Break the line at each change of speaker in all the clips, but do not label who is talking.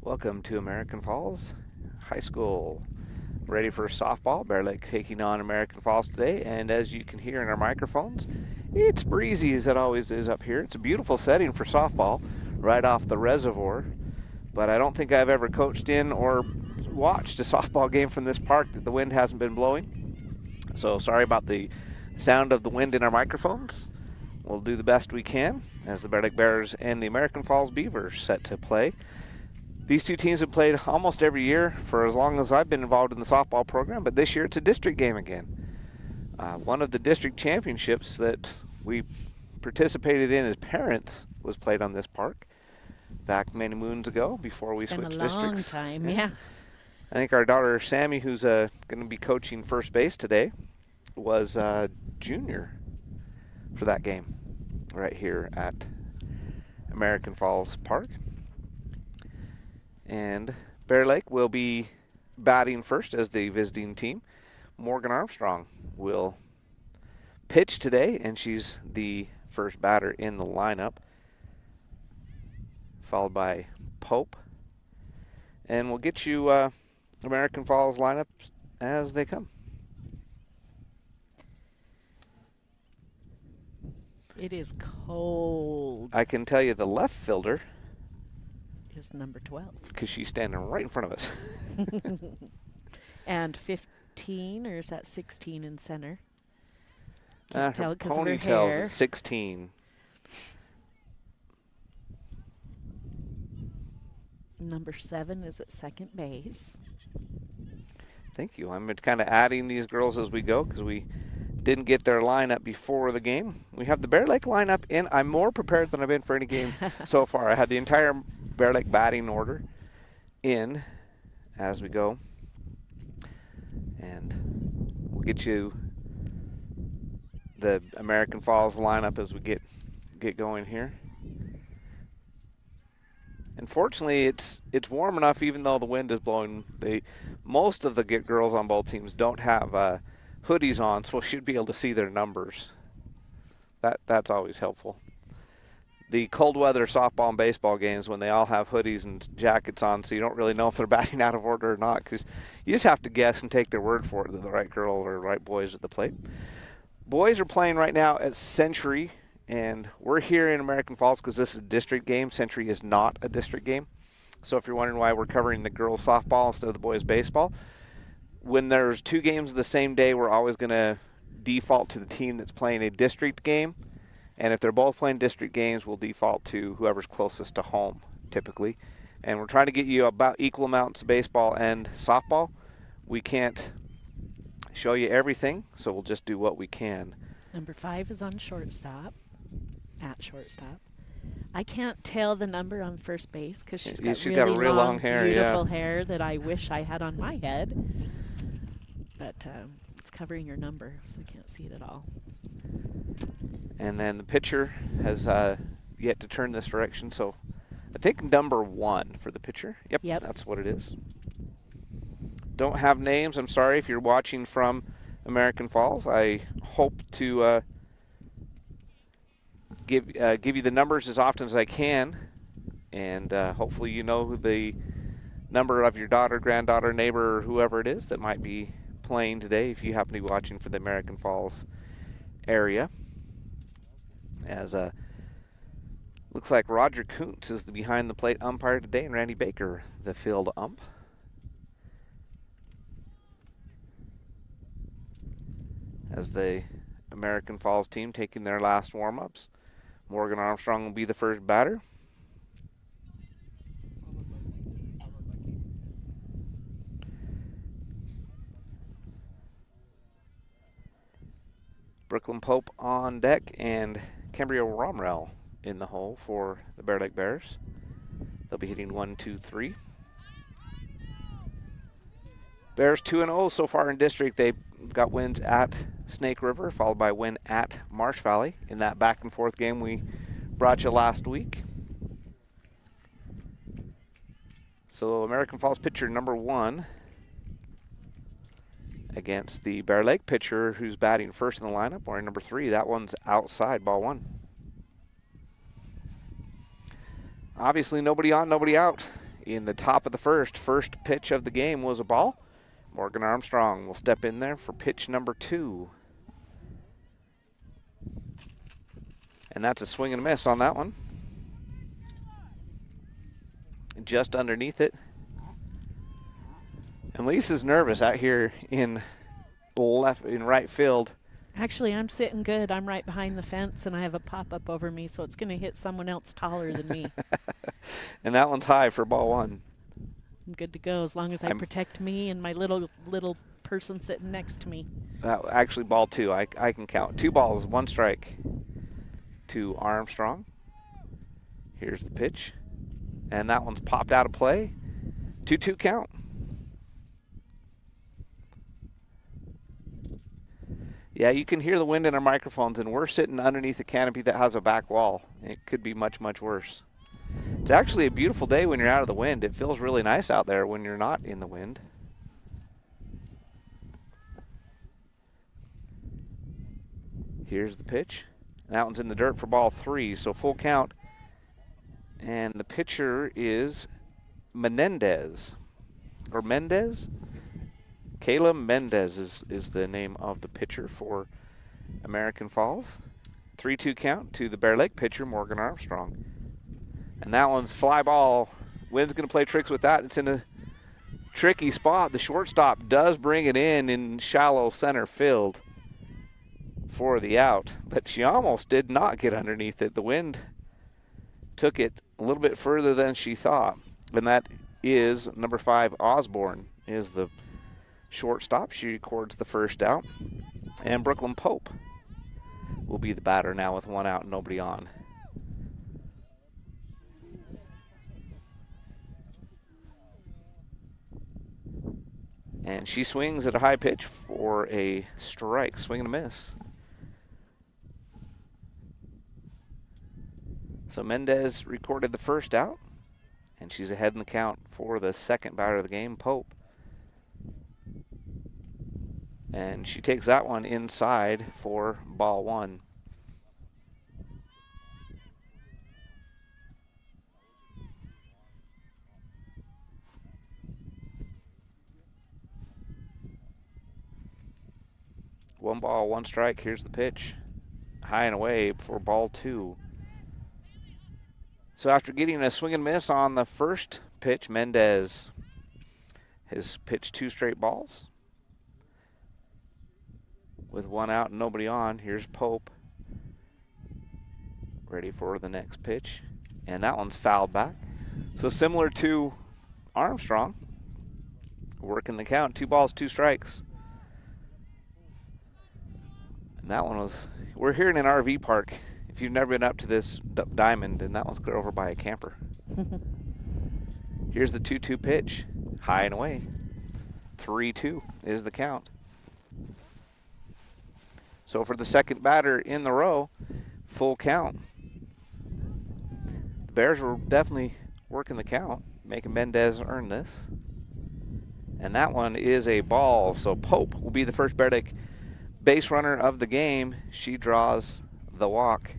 Welcome to American Falls High School. Ready for softball. Bear Lake taking on American Falls today, and as you can hear in our microphones, it's breezy as it always is up here. It's a beautiful setting for softball right off the reservoir, but I don't think I've ever coached in or watched a softball game from this park that the wind hasn't been blowing. So sorry about the sound of the wind in our microphones. We'll do the best we can as the Bear Lake Bears and the American Falls Beavers set to play. These two teams have played almost every year for as long as I've been involved in the softball program, but this year it's a district game again. One of the district championships that we participated in as parents was played on this park back many moons ago before we switched districts.
Been a long time, yeah.
I think our daughter Sammy, who's going to be coaching first base today, was junior for that game right here at American Falls Park. And Bear Lake will be batting first as the visiting team. Morgan Armstrong will pitch today, and she's the first batter in the lineup, followed by Pope. And we'll get you American Falls lineups as they come.
It is cold.
I can tell you the left fielder
Is number 12.
because she's standing right in front of us.
And 15, or is that 16 in center?
Her
Can't tell because of her
ponytail's
hair.
at 16.
Number 7 is at second base.
Thank you. I'm kind of adding these girls as we go because we didn't get their lineup before the game. We have the Bear Lake lineup in. I'm more prepared than I've been for any game so far. I had the entire Bear Lake batting order in as we go. And we'll get you the American Falls lineup as we get going here. Unfortunately, it's warm enough even though the wind is blowing. Most of the girls on both teams don't have hoodies on, so we should be able to see their numbers. That's always helpful. The cold weather softball and baseball games when they all have hoodies and jackets on, so you don't really know if they're batting out of order or not, because you just have to guess and take their word for it that the right girl or right boy is at the plate. Boys are playing right now at Century, and we're here in American Falls because this is a district game. Century is not a district game. So if you're wondering why we're covering the girls softball instead of the boys baseball, when there's two games the same day, we're always going to default to the team that's playing a district game. And if they're both playing district games, we'll default to whoever's closest to home, typically. And we're trying to get you about equal amounts of baseball and softball. We can't show you everything, so we'll just do what we can.
Number 5 is on shortstop, at shortstop. I can't tell the number on first base because she's got really
real long
long,
hair,
beautiful
yeah.
hair that I wish I had on my head. But it's covering your number, so I can't see it at all.
And then the pitcher has yet to turn this direction, so I think number 1 for the pitcher. Yep, that's what it is. Don't have names. I'm sorry if you're watching from American Falls. I hope to give you the numbers as often as I can, and hopefully you know who the number of your daughter, granddaughter, neighbor, or whoever it is that might be playing today if you happen to be watching for the American Falls area. As looks like Roger Kuntz is the behind the plate umpire today, and Randy Baker the field ump. As the American Falls team taking their last warm-ups. Morgan Armstrong will be the first batter. Brooklyn Pope on deck and Cambria Romrell in the hole for the Bear Lake Bears. They'll be hitting 1, 2, 3. Bears 2-0 so far in district. They got wins at Snake River, followed by a win at Marsh Valley in that back and forth game we brought you last week. So American Falls pitcher number 1 against the Bear Lake pitcher who's batting first in the lineup, wearing number 3. That one's outside, ball 1. Obviously nobody on, nobody out in the top of the first pitch of the game was a ball. Morgan Armstrong will step in there for pitch number 2. And that's a swing and a miss on that one. Just underneath it. And Lisa's nervous out here in right field.
Actually, I'm sitting good. I'm right behind the fence, and I have a pop-up over me, so it's going to hit someone else taller than me.
And that one's high for ball 1.
I'm good to go as long as I protect me and my little person sitting next to me.
Actually, ball 2. I can count. 2 balls, 1 strike to Armstrong. Here's the pitch. And that one's popped out of play. 2-2 count. Yeah, you can hear the wind in our microphones, and we're sitting underneath a canopy that has a back wall. It could be much, much worse. It's actually a beautiful day when you're out of the wind. It feels really nice out there when you're not in the wind. Here's the pitch. That one's in the dirt for ball 3, so full count. And the pitcher is Mendez. Kayla Mendez is the name of the pitcher for American Falls. 3-2 count to the Bear Lake pitcher, Morgan Armstrong. And that one's fly ball. Wind's going to play tricks with that. It's in a tricky spot. The shortstop does bring it in shallow center field for the out. But she almost did not get underneath it. The wind took it a little bit further than she thought. And that is number 5, Osborne, is the shortstop. She records the first out. And Brooklyn Pope will be the batter now with 1 out and nobody on. And she swings at a high pitch for a strike. Swing and a miss. So Mendez recorded the first out. And she's ahead in the count for the second batter of the game, Pope. And she takes that one inside for ball 1. One ball, 1 strike. Here's the pitch. High and away for ball 2. So after getting a swing and miss on the first pitch, Mendez has pitched 2 straight balls. With 1 out and nobody on, here's Pope. Ready for the next pitch. And that one's fouled back. So similar to Armstrong, working the count, 2 balls, 2 strikes. And that one was, we're here in an RV park. If you've never been up to this diamond, and that one's clear over by a camper. Here's the 2-2 pitch. High and away. 3-2 is the count. So for the second batter in the row, full count. The Bears were definitely working the count, making Mendez earn this. And that one is a ball. So Pope will be the first Bear Lake base runner of the game. She draws the walk.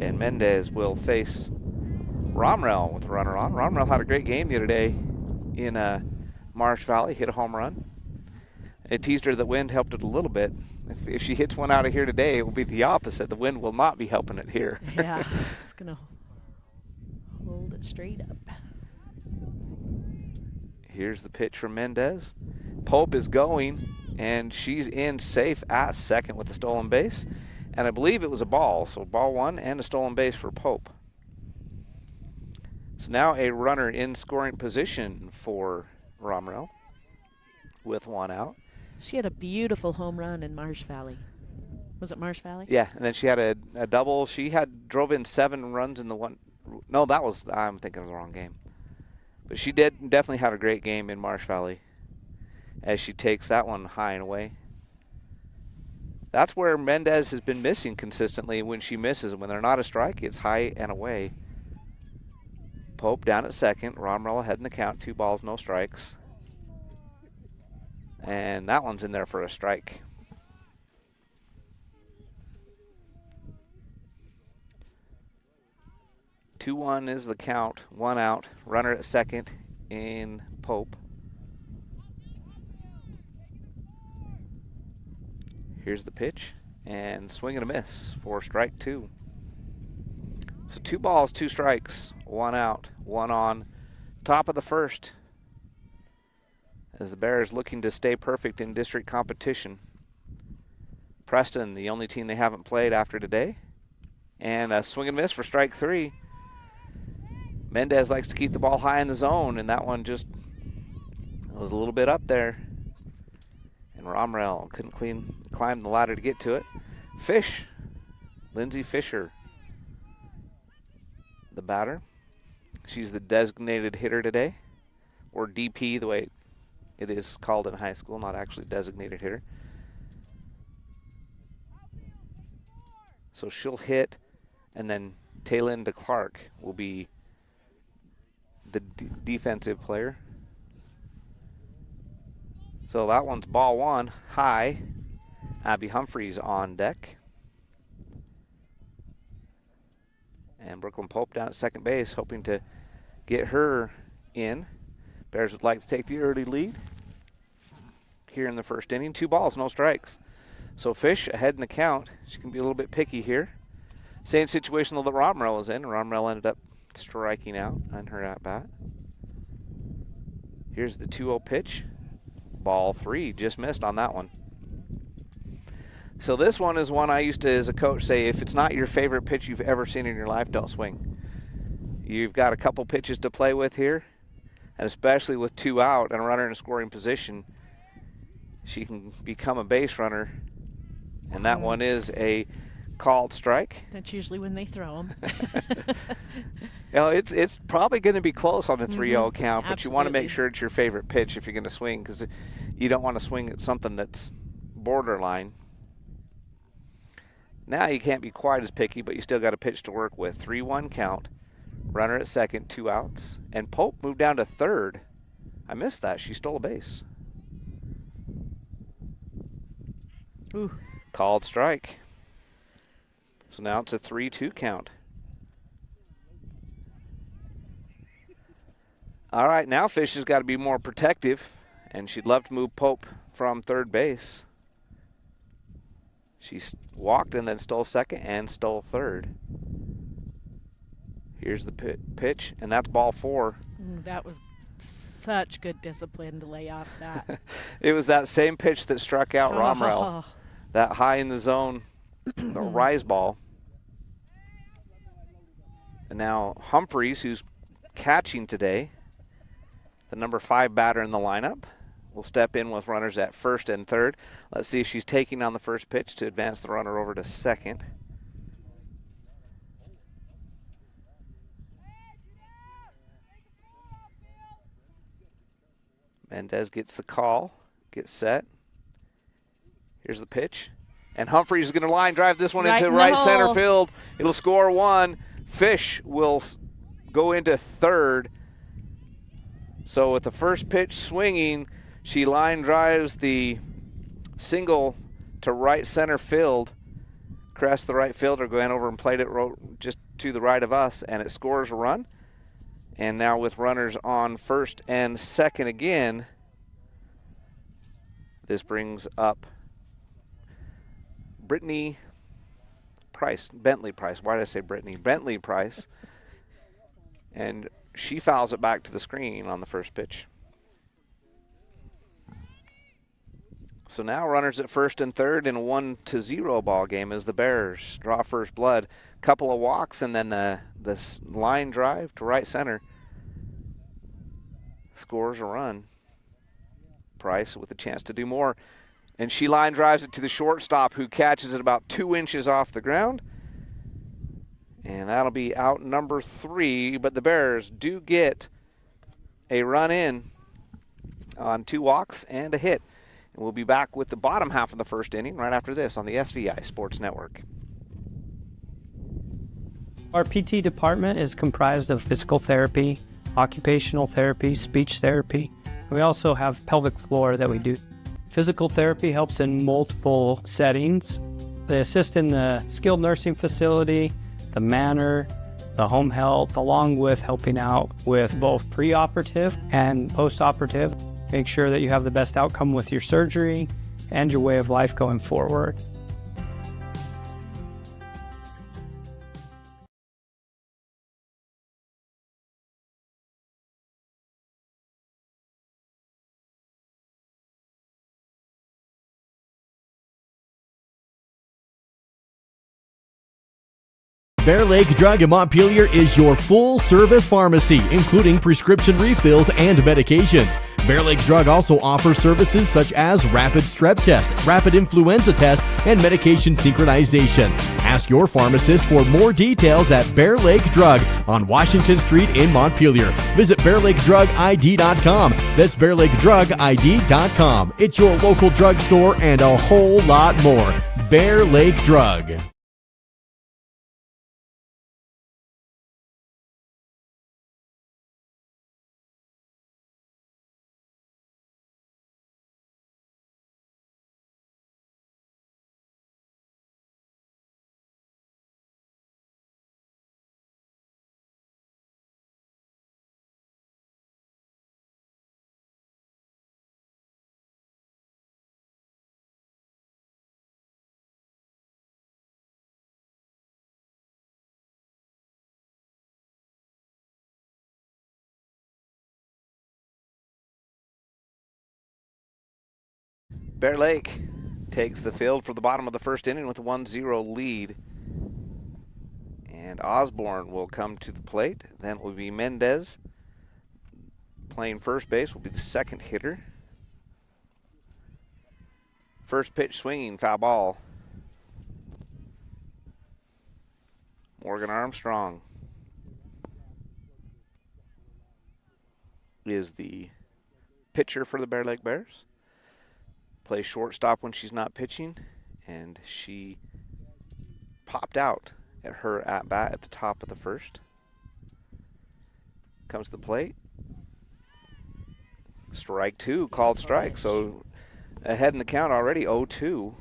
And Mendez will face Romrell with the runner on. Romrell had a great game the other day in Marsh Valley, hit a home run. It teased her that wind helped it a little bit. If she hits one out of here today, it will be the opposite. The wind will not be helping it here.
Yeah, it's going to hold it straight up.
Here's the pitch from Mendez. Pope is going, and she's in safe at second with the stolen base. And I believe it was a ball, so ball 1 and a stolen base for Pope. So now a runner in scoring position for Romrell with 1 out.
She had a beautiful home run in Marsh Valley. Was it Marsh Valley?
Yeah, and then she had a double. She drove in 7 runs in the one. No, I'm thinking of the wrong game. But she definitely had a great game in Marsh Valley as she takes that one high and away. That's where Mendez has been missing consistently when she misses. When they're not a strike, it's high and away. Pope down at second. Romrell ahead in the count. 2 balls, no strikes. And that one's in there for a strike. 2-1 is the count. 1 out. Runner at second in Pope. Here's the pitch. And swing and a miss for strike 2. So 2 balls, 2 strikes. 1 out. 1 on. Top of the first. As the Bears looking to stay perfect in district competition. Preston, the only team they haven't played after today. And a swing and miss for strike 3. Mendez likes to keep the ball high in the zone, and that one just was a little bit up there. And Romrell couldn't climb the ladder to get to it. Fish, Lindsay Fisher, the batter. She's the designated hitter today, or DP, the way it is called in high school, not actually designated hitter. So she'll hit, and then Taylinda Clark will be the defensive player. So that one's ball 1, high. Abby Humphreys on deck. And Brooklyn Pope down at second base, hoping to get her in. Bears would like to take the early lead here in the first inning. 2 balls, no strikes. So Fish ahead in the count. She can be a little bit picky here. Same situation that Romrell was in. Romrell ended up striking out on her at-bat. Here's the 2-0 pitch. Ball 3, just missed on that one. So this one is one I used to, as a coach, say, if it's not your favorite pitch you've ever seen in your life, don't swing. You've got a couple pitches to play with here, and especially with 2 out and a runner in a scoring position, she can become a base runner, and that one is a called strike.
That's usually when they throw them.
You know, it's probably going to be close on the 3-0 count, but you want to make
Absolutely.
sure it's your favorite pitch if you're going to swing, because you don't want to swing at something that's borderline. Now you can't be quite as picky, but you still got a pitch to work with. 3-1 count. Runner at second, 2 outs. And Pope moved down to third. I missed that. She stole a base.
Ooh.
Called strike. So now it's a 3-2 count. All right, now Fish has got to be more protective, and she'd love to move Pope from third base. She walked and then stole second and stole third. Here's the pitch, and that's ball 4.
That was such good discipline to lay off that.
It was that same pitch that struck out Romrell. That high in the zone, the rise ball. And now Humphreys, who's catching today, the number 5 batter in the lineup, will step in with runners at first and third. Let's see if she's taking on the first pitch to advance the runner over to second. Mendez gets the call, gets set. Here's the pitch. And Humphreys is going to line drive this one into right center field. It'll score 1. Fish will go into third. So with the first pitch swinging, she line drives the single to right center field. Crest, the right fielder, going over and played it just to the right of us, and it scores a run. And now with runners on first and second again, this brings up Bentley Price. Why did I say Brittany? Bentley Price. And she fouls it back to the screen on the first pitch. So now runners at first and third in a 1-0 ball game as the Bears draw first blood. Couple of walks and then the line drive to right center scores a run. Price with a chance to do more. And she line drives it to the shortstop, who catches it about 2 inches off the ground. And that'll be out number 3. But the Bears do get a run in on 2 walks and a hit. And we'll be back with the bottom half of the first inning right after this on the SVI Sports Network.
Our PT department is comprised of physical therapy, occupational therapy, speech therapy. We also have pelvic floor that we do. Physical therapy helps in multiple settings. They assist in the skilled nursing facility, the manor, the home health, along with helping out with both preoperative and postoperative. Make sure that you have the best outcome with your surgery and your way of life going forward.
Bear Lake Drug in Montpelier is your full-service pharmacy, including prescription refills and medications. Bear Lake Drug also offers services such as rapid strep test, rapid influenza test, and medication synchronization. Ask your pharmacist for more details at Bear Lake Drug on Washington Street in Montpelier. Visit BearLakeDrugID.com. That's BearLakeDrugID.com. It's your local drugstore and a whole lot more. Bear Lake Drug.
Bear Lake takes the field for the bottom of the first inning with a 1-0 lead. And Osborne will come to the plate. Then it will be Mendez playing first base, will be the second hitter. First pitch swinging, foul ball. Morgan Armstrong is the pitcher for the Bear Lake Bears. Plays shortstop when she's not pitching, and she popped out at her at-bat at the top of the first. Comes to the plate. Strike two, called strike. So ahead in the count already, 0-2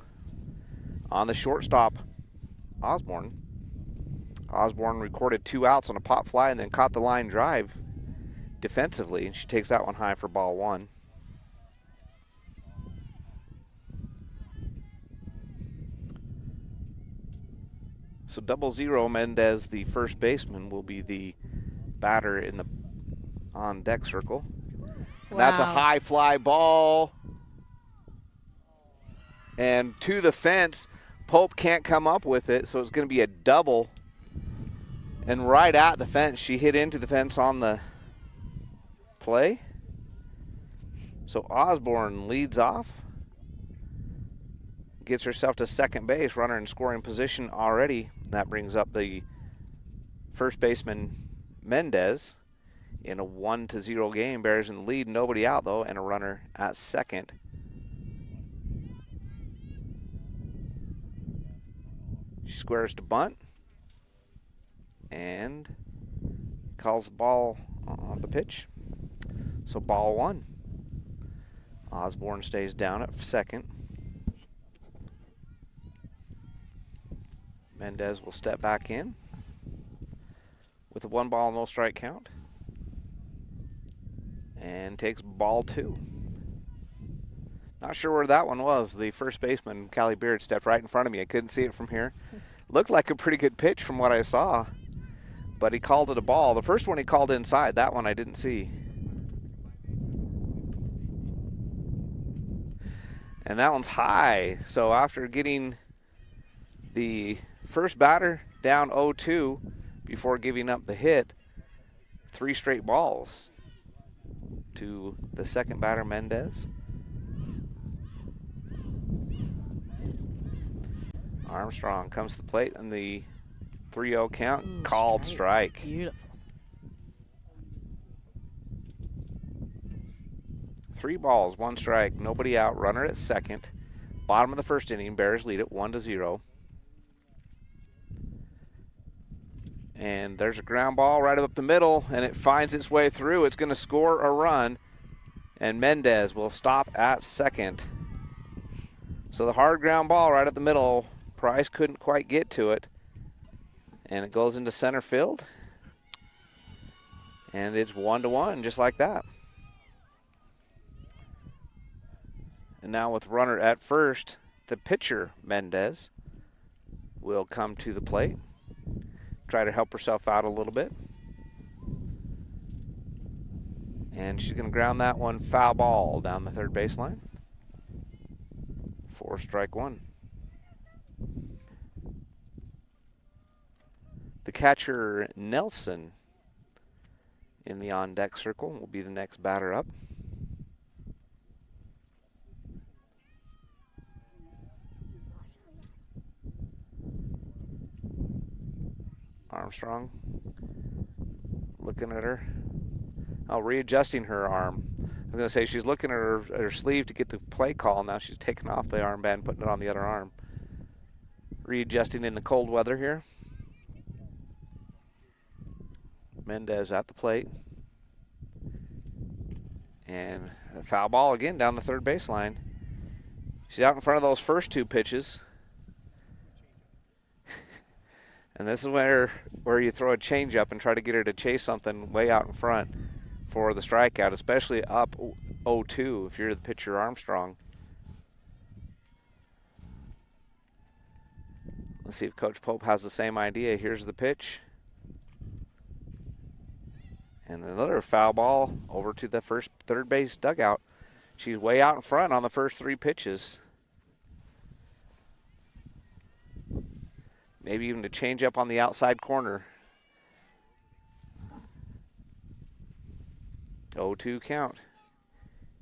on the shortstop, Osborne. Osborne recorded 2 outs on a pop fly and then caught the line drive defensively, and she takes that one high for ball 1. So 0-0, Mendez, the first baseman, will be the batter in the on deck circle. And that's a high fly ball. And to the fence, Pope can't come up with it, so it's going to be a double. And right at the fence, she hit into the fence on the play. So Osborne leads off. Gets herself to second base, runner in scoring position already. That brings up the first baseman, Mendez, in a 1-0 game. Bears in the lead, nobody out though, and a runner at second. She squares to bunt and calls the ball on the pitch. So ball 1. Osborne stays down at second. Mendez will step back in with a 1-ball, no strike count. And takes ball 2. Not sure where that one was. The first baseman, Callie Beard, stepped right in front of me. I couldn't see it from here. Looked like a pretty good pitch from what I saw, but he called it a ball. The first one he called inside. That one I didn't see. And that one's high. So after getting the first batter down 0-2 before giving up the hit, 3 straight balls to the second batter, Mendez. Armstrong comes to the plate and the 3-0 count.
Ooh,
called strike.
Beautiful.
3 balls, 1 strike, nobody out, runner at second. Bottom of the first inning, Bears lead it 1-0. And there's a ground ball right up the middle, and it finds its way through. It's going to score a run, and Mendez will stop at second. So the hard ground ball right up the middle, Price couldn't quite get to it, and it goes into center field. And it's 1-1, just like that. And now with runner at first, the pitcher, Mendez, will come to the plate. Try to help herself out a little bit. And she's going to ground that one foul ball down the third baseline for strike one. The catcher, Nelson, in the on-deck circle will be the next batter up. Armstrong looking at her. Oh, readjusting her arm. I was going to say she's looking at her sleeve to get the play call. Now she's taking off the armband, putting it on the other arm. Readjusting in the cold weather here. Mendez at the plate. And a foul ball again down the third baseline. She's out in front of those first two pitches. And this is where you throw a changeup and try to get her to chase something way out in front for the strikeout, especially up 0-2 if you're the pitcher, Armstrong. Let's see if Coach Pope has the same idea. Here's the pitch. And another foul ball over to the third base dugout. She's way out in front on the first three pitches. Maybe even to change up on the outside corner. 0-2 count.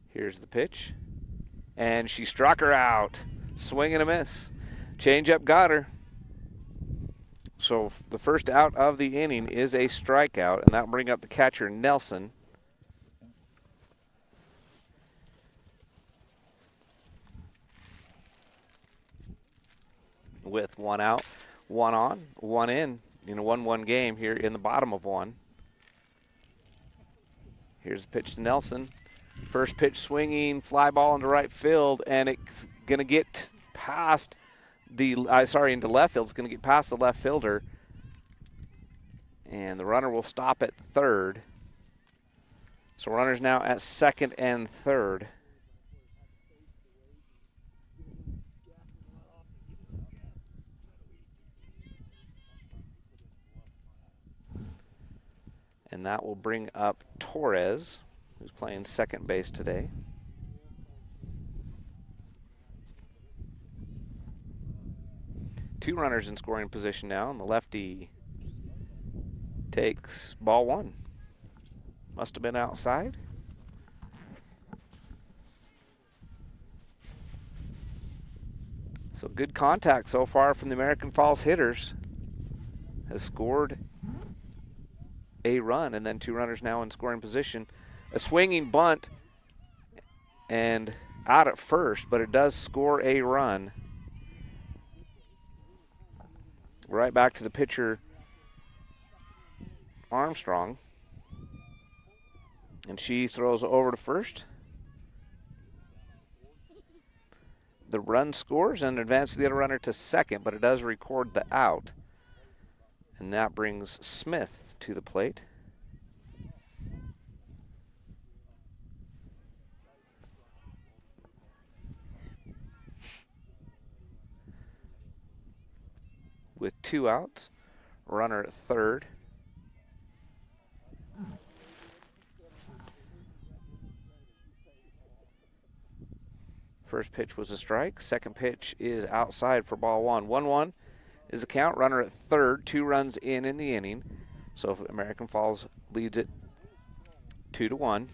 Here's the pitch. And she struck her out. Swing and a miss. Change up got her. So the first out of the inning is a strikeout, and that'll bring up the catcher, Nelson. With one out, one on, one in a 1-1 game here in the bottom of one. Here's the pitch to Nelson. First pitch swinging, fly ball into right field, and it's going to get past into left field. It's going to get past the left fielder. And the runner will stop at third. So runners now at second and third. And that will bring up Torres, who's playing second base today. Two runners in scoring position now, and the lefty takes ball one. Must have been outside. So good contact so far from the American Falls hitters. Has scored a run, and then two runners now in scoring position. A swinging bunt and out at first, but it does score a run. Right back to the pitcher, Armstrong. And she throws over to first. The run scores and advances the other runner to second, but it does record the out. And that brings Smith to the plate. With two outs, runner at third. First pitch was a strike. Second pitch is outside for ball one. 1-1 is the count. Runner at third. 2 runs in the inning. So American Falls leads it 2-1.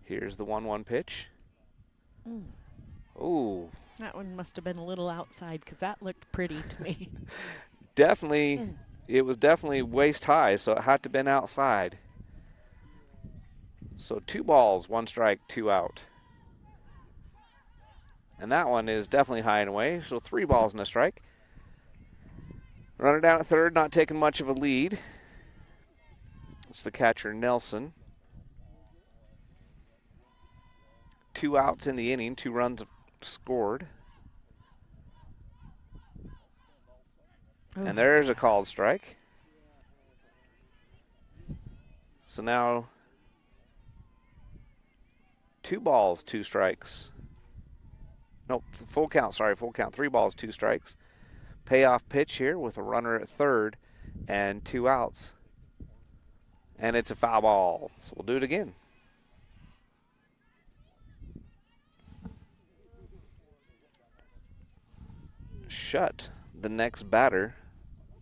Here's the 1-1 pitch. Ooh.
That one must have been a little outside because that looked pretty to me.
Definitely, it was definitely waist high, so it had to have been outside. So 2 balls, 1 strike, 2 out. And that one is definitely high and away, so 3 balls and a strike. Runner down at third, not taking much of a lead. It's the catcher, Nelson. 2 outs in the inning, 2 runs scored. And there's a called strike. So now 2 balls, 2 strikes. Nope, full count, 3 balls, 2 strikes. Payoff pitch here with a runner at third and 2 outs. And it's a foul ball, so we'll do it again. Shutt, the next batter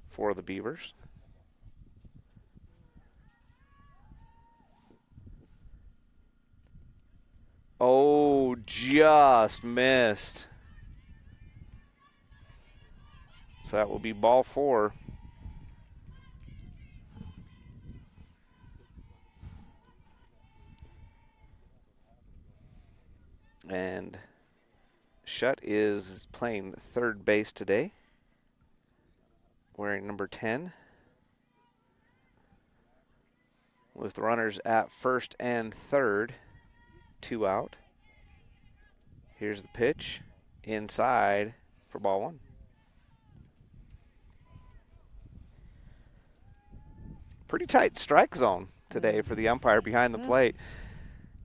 for the Beavers. Oh, just missed. So that will be ball 4. And Shutt is playing third base today, wearing number 10, with runners at first and third, 2 out. Here's the pitch, inside for ball 1. Pretty tight strike zone today for the umpire behind the plate.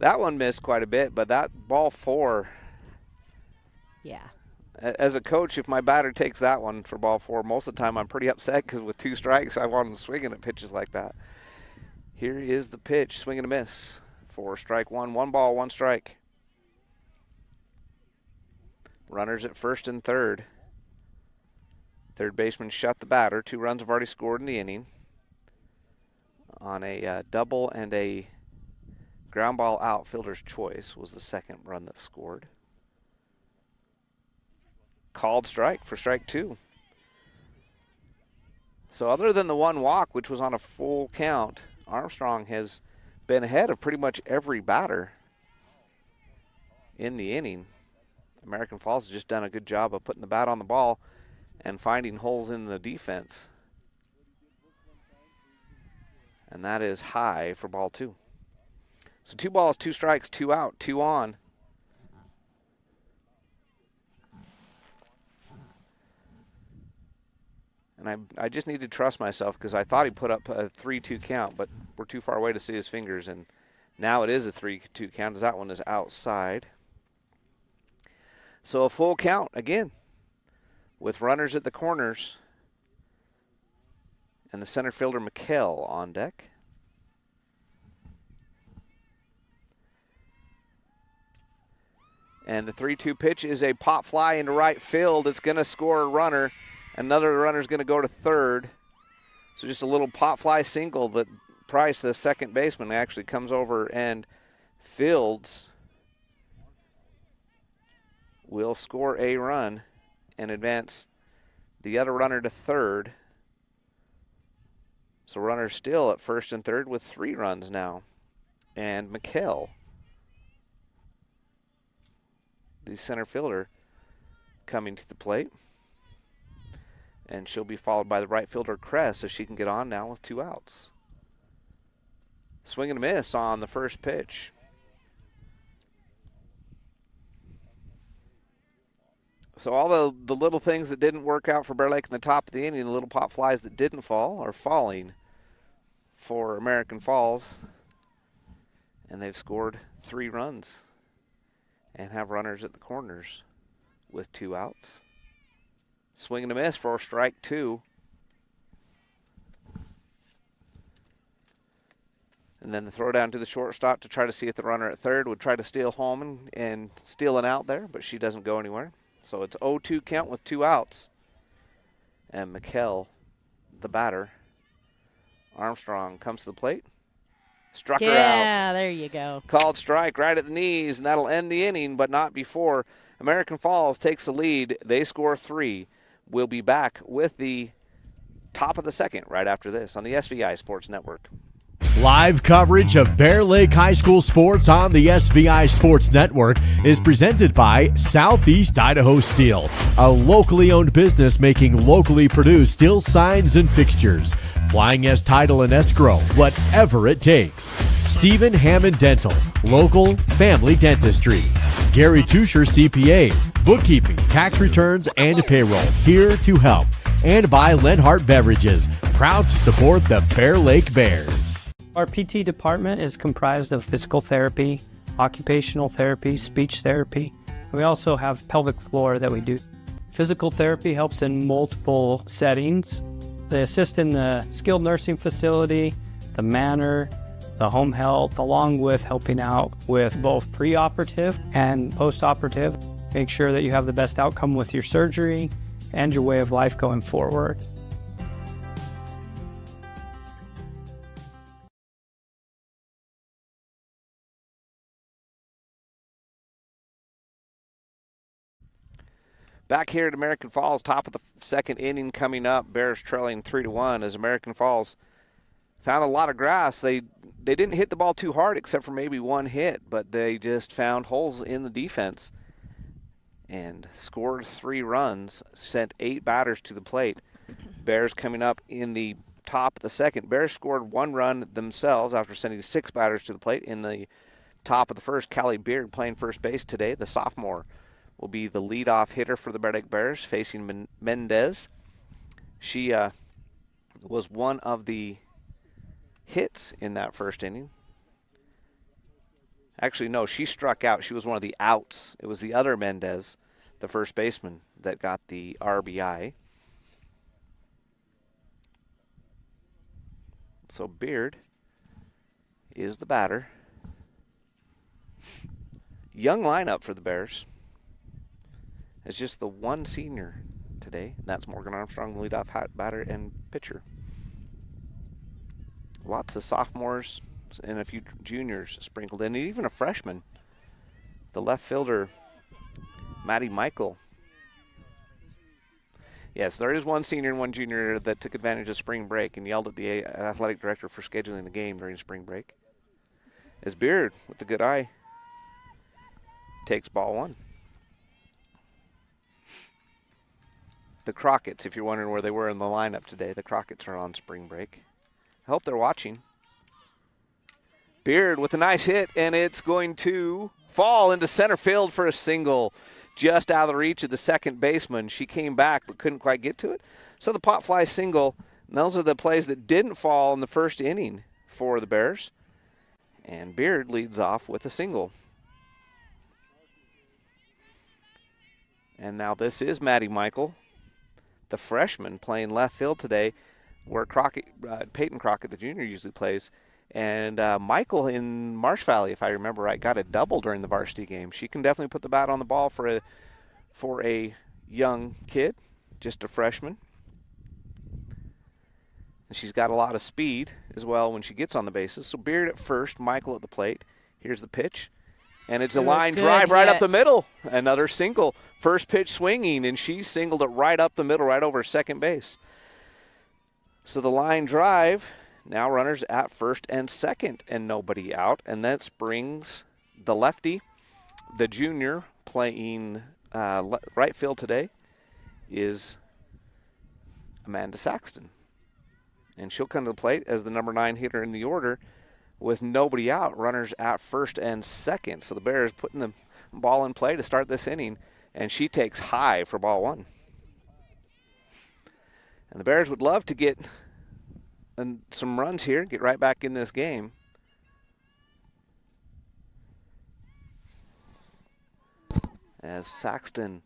That one missed quite a bit, but that ball 4.
Yeah.
As a coach, if my batter takes that one for ball 4, most of the time I'm pretty upset because with 2 strikes, I want him swinging at pitches like that. Here is the pitch, swing and a miss for strike 1. 1 ball, 1 strike. Runners at first and third. Third baseman Shutt the batter. 2 runs have already scored in the inning on a double and a ground ball out. Fielder's choice was the second run that scored. Called strike for strike 2. So other than the 1 walk, which was on a full count, Armstrong has been ahead of pretty much every batter in the inning. American Falls has just done a good job of putting the bat on the ball and finding holes in the defense. And that is high for ball 2. So 2 balls, 2 strikes, 2 out, 2 on. And I just need to trust myself because I thought he put up a 3-2 count, but we're too far away to see his fingers. And now it is a 3-2 count as that one is outside. So a full count again with runners at the corners and the center fielder McKell on deck. And the 3-2 pitch is a pop fly into right field. It's going to score a runner. Another runner's going to go to third. So just a little pop fly single that Price, the second baseman, actually comes over and fields. Will score a run and advance the other runner to third. So runners still at first and third with 3 runs now. And McKell, the center fielder, coming to the plate. And she'll be followed by the right fielder, Kress, so she can get on now with 2 outs. Swing and a miss on the first pitch. So all the little things that didn't work out for Bear Lake in the top of the inning, the little pop flies that didn't fall, are falling for American Falls. And they've scored 3 runs and have runners at the corners with 2 outs. Swing and a miss for strike 2. And then the throw down to the shortstop to try to see if the runner at third would try to steal home and steal an out there, but she doesn't go anywhere. So it's 0-2 count with 2 outs. And McKell, the batter, Armstrong comes to the plate. Struck her out.
Yeah, there you go.
Called strike right at the knees, and that'll end the inning, but not before. American Falls takes the lead. They score 3. We'll be back with the top of the second right after this on the SVI Sports Network.
Live coverage of Bear Lake High School sports on the SVI Sports Network is presented by Southeast Idaho Steel, a locally owned business making locally produced steel signs and fixtures. Flying S Title and Escrow, whatever it takes. Stephen Hammond Dental, local family dentistry. Gary Tusher CPA, bookkeeping, tax returns, and payroll, here to help. And by Lenhart Beverages, proud to support the Bear Lake Bears.
Our PT department is comprised of physical therapy, occupational therapy, speech therapy. We also have pelvic floor that we do. Physical therapy helps in multiple settings. They assist in the skilled nursing facility, the manor, the home health, along with helping out with both preoperative and postoperative. Make sure that you have the best outcome with your surgery and your way of life going forward.
Back here at American Falls, top of the second inning coming up. Bears trailing 3-1 as American Falls found a lot of grass. They didn't hit the ball too hard except for maybe one hit, but they just found holes in the defense and scored 3 runs, sent 8 batters to the plate. Bears coming up in the top of the second. Bears scored 1 run themselves after sending 6 batters to the plate in the top of the first. Callie Beard playing first base today, the sophomore, will be the leadoff hitter for the Bear Lake Bears, facing Mendez. She was one of the hits in that first inning. Actually, no, she struck out. She was one of the outs. It was the other Mendez, the first baseman, that got the RBI. So Beard is the batter. Young lineup for the Bears. It's just the one senior today. That's Morgan Armstrong, the leadoff batter and pitcher. Lots of sophomores and a few juniors sprinkled in, and even a freshman. The left fielder, Maddie Michael. Yes, there is one senior and one junior that took advantage of spring break and yelled at the athletic director for scheduling the game during spring break. As Beard, with the good eye, takes ball 1. The Crockett's, if you're wondering where they were in the lineup today, the Crockett's are on spring break. I hope they're watching. Beard with a nice hit, and it's going to fall into center field for a single, just out of the reach of the second baseman. She came back but couldn't quite get to it. So the pop fly single, and those are the plays that didn't fall in the first inning for the Bears. And Beard leads off with a single. And now this is Maddie Michael, the freshman, playing left field today, where Peyton Crockett, the junior, usually plays. And Michael in Marsh Valley, if I remember right, got a double during the varsity game. She can definitely put the bat on the ball for a young kid, just a freshman. And she's got a lot of speed as well when she gets on the bases. So Beard at first, Michael at the plate. Here's the pitch. And it's a line drive right up the middle. Another single. First pitch swinging, and she singled it right up the middle, right over second base. So the line drive, now runners at first and second, and nobody out. And that brings the lefty, the junior, playing right field today, is Amanda Saxton. And she'll come to the plate as the number 9 hitter in the order, with nobody out, runners at first and second. So the Bears putting the ball in play to start this inning, and she takes high for ball 1. And the Bears would love to get some runs here, get right back in this game. As Saxton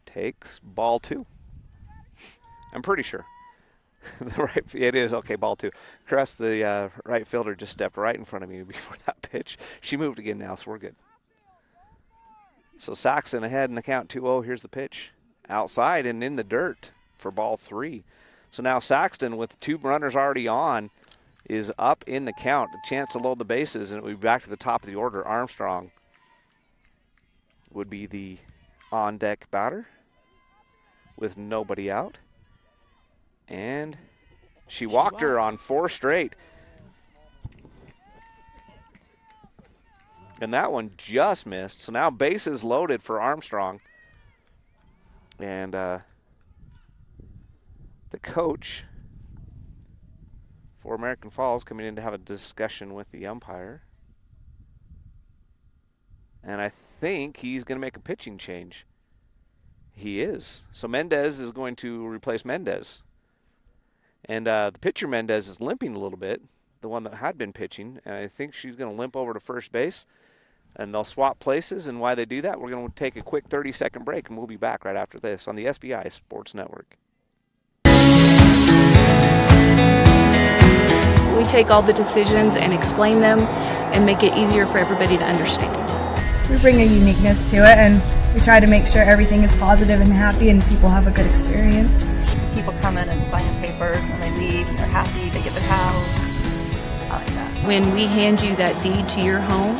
takes ball 2. I'm pretty sure. It is, okay, ball 2. Cress, the right fielder, just stepped right in front of me before that pitch. She moved again now, so we're good. So Saxton ahead in the count 2-0. Here's the pitch. Outside and in the dirt for ball 3. So now Saxton, with 2 runners already on, is up in the count. A chance to load the bases, and it will be back to the top of the order. Armstrong would be the on-deck batter with nobody out. And she walked her on 4 straight. And that one just missed. So now bases loaded for Armstrong. And the coach for American Falls coming in to have a discussion with the umpire. And I think he's going to make a pitching change. He is. So Mendez is going to replace Mendez. And the pitcher, Mendez, is limping a little bit, the one that had been pitching, and I think she's going to limp over to first base, and they'll swap places. And why they do that, we're going to take a quick 30-second break, and we'll be back right after this on the SBI Sports Network.
We take all the decisions and explain them and make it easier for everybody to understand.
We bring a uniqueness to it, and we try to make sure everything is positive and happy and people have a good experience.
People come in and sign papers, and they leave, and they're happy, they get their house. I like that.
When we hand you that deed to your home,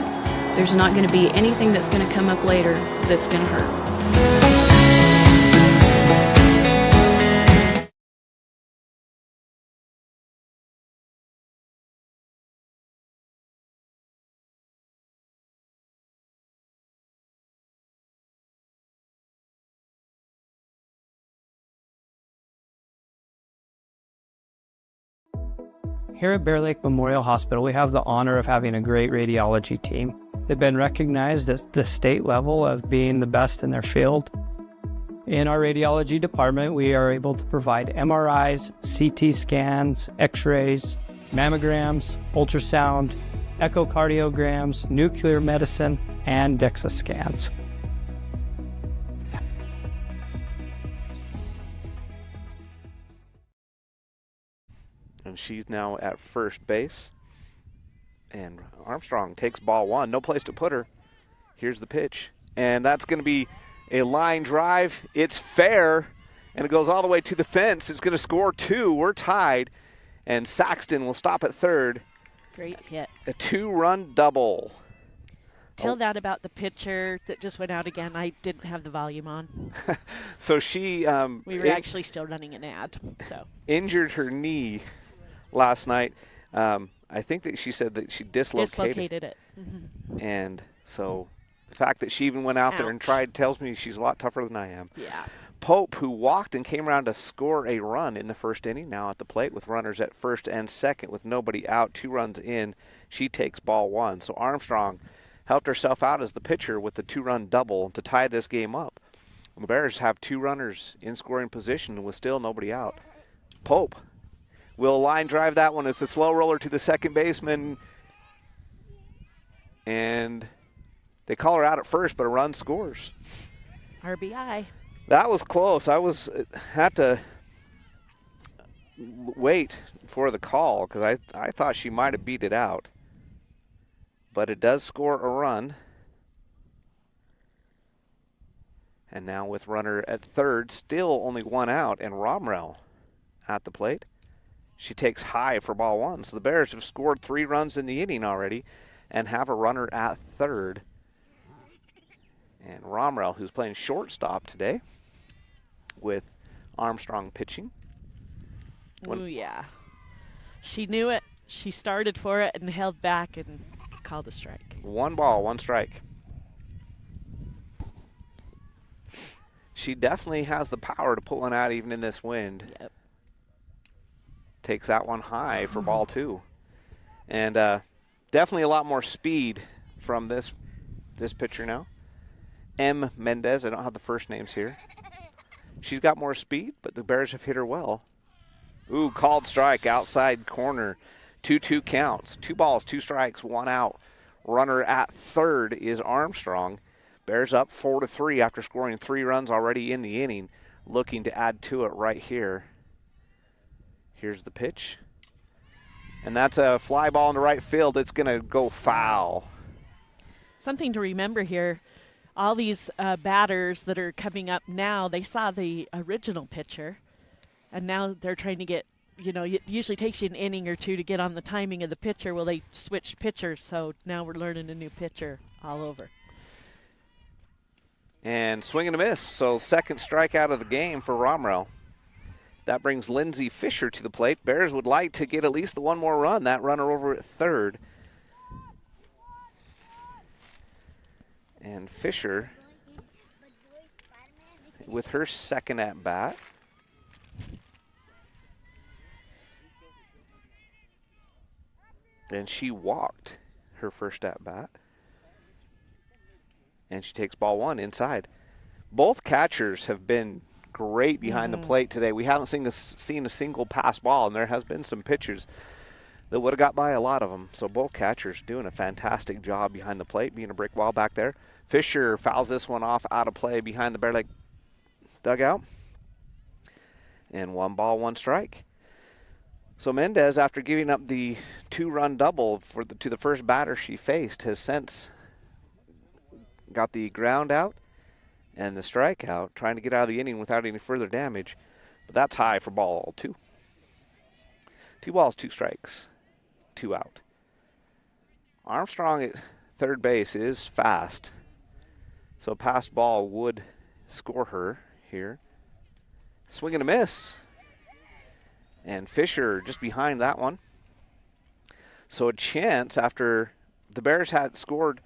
there's not going to be anything that's going to come up later that's going to hurt.
Here at Bear Lake Memorial Hospital, we have the honor of having a great radiology team. They've been recognized at the state level of being the best in their field. In our radiology department, we are able to provide MRIs, CT scans, X-rays, mammograms, ultrasound, echocardiograms, nuclear medicine, and DEXA scans.
And she's now at first base. And Armstrong takes ball one. No place to put her. Here's the pitch. And that's going to be a line drive. It's fair. And it goes all the way to the fence. It's going to score 2. We're tied. And Saxton will stop at third.
Great hit.
A 2-run double.
Tell that about the pitcher that just went out again. I didn't have the volume on.
So she
We were actually still running an ad. So
injured her knee last night. I think that she said that she dislocated
it. Mm-hmm.
And so the fact that she even went out there and tried tells me she's a lot tougher than I am.
Yeah.
Pope, who walked and came around to score a run in the first inning, now at the plate with runners at first and second with nobody out, 2 runs in. She takes ball one. So Armstrong helped herself out as the pitcher with the 2-run double to tie this game up. The Bears have 2 runners in scoring position with still nobody out. Pope will line drive that one. It's a slow roller to the second baseman. And they call her out at first, but a run scores.
RBI.
That was close. Had to wait for the call because I thought she might have beat it out. But it does score a run. And now with runner at third, still only 1 out, and Romrell at the plate. She takes high for ball one. So the Bears have scored 3 runs in the inning already and have a runner at third. And Romrell, who's playing shortstop today with Armstrong pitching.
Oh, yeah. She knew it. She started for it and held back and called a strike.
1 ball, 1 strike. She definitely has the power to put one out even in this wind.
Yep.
Takes that one high for ball 2. And definitely a lot more speed from this pitcher now. M. Mendez, I don't have the first names here. She's got more speed, but the Bears have hit her well. Ooh, called strike, outside corner. 2-2 counts. 2 balls, 2 strikes, 1 out. Runner at third is Armstrong. Bears up 4-3 after scoring 3 runs already in the inning. Looking to add to it right here. Here's the pitch. And that's a fly ball into right field. It's going to go foul.
Something to remember here, all these batters that are coming up now, they saw the original pitcher, and now they're trying to get, it usually takes you an inning or 2 to get on the timing of the pitcher. Well, they switched pitchers, so now we're learning a new pitcher all over.
And swing and a miss. So second strikeout of the game for Romrell. That brings Lindsay Fisher to the plate. Bears would like to get at least the 1 more run. That runner over at third. And Fisher with her second at bat. And she walked her first at bat. And she takes ball 1 inside. Both catchers have been great behind the plate today. We haven't seen a single pass ball, and there has been some pitchers that would have got by a lot of them. So both catchers doing a fantastic job behind the plate, being a brick wall back there. Fisher fouls this one off out of play behind the Bear Lake dugout. And 1 ball, 1 strike. So Mendez, after giving up the 2-run double to the first batter she faced, has since got the ground out and the strikeout, trying to get out of the inning without any further damage. But that's high for ball 2. 2 balls, 2 strikes, 2 out. Armstrong at third base is fast, so a passed ball would score her here. Swing and a miss. And Fisher just behind that one. So a chance after the Bears had scored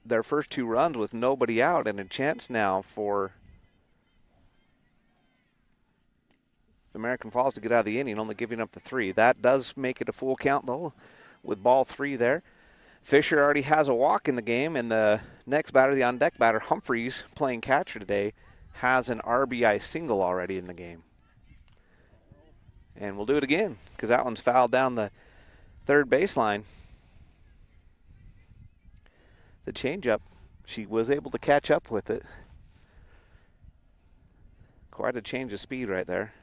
their first 2 runs with nobody out, and a chance now for American Falls to get out of the inning, only giving up the 3. That does make it a full count, though, with ball 3 there. Fisher already has a walk in the game, and the next batter, the on-deck batter, Humphreys, playing catcher today, has an RBI single already in the game. And we'll do it again because that one's fouled down the third baseline. The changeup, she was able to catch up with it. Quite a change of speed right there.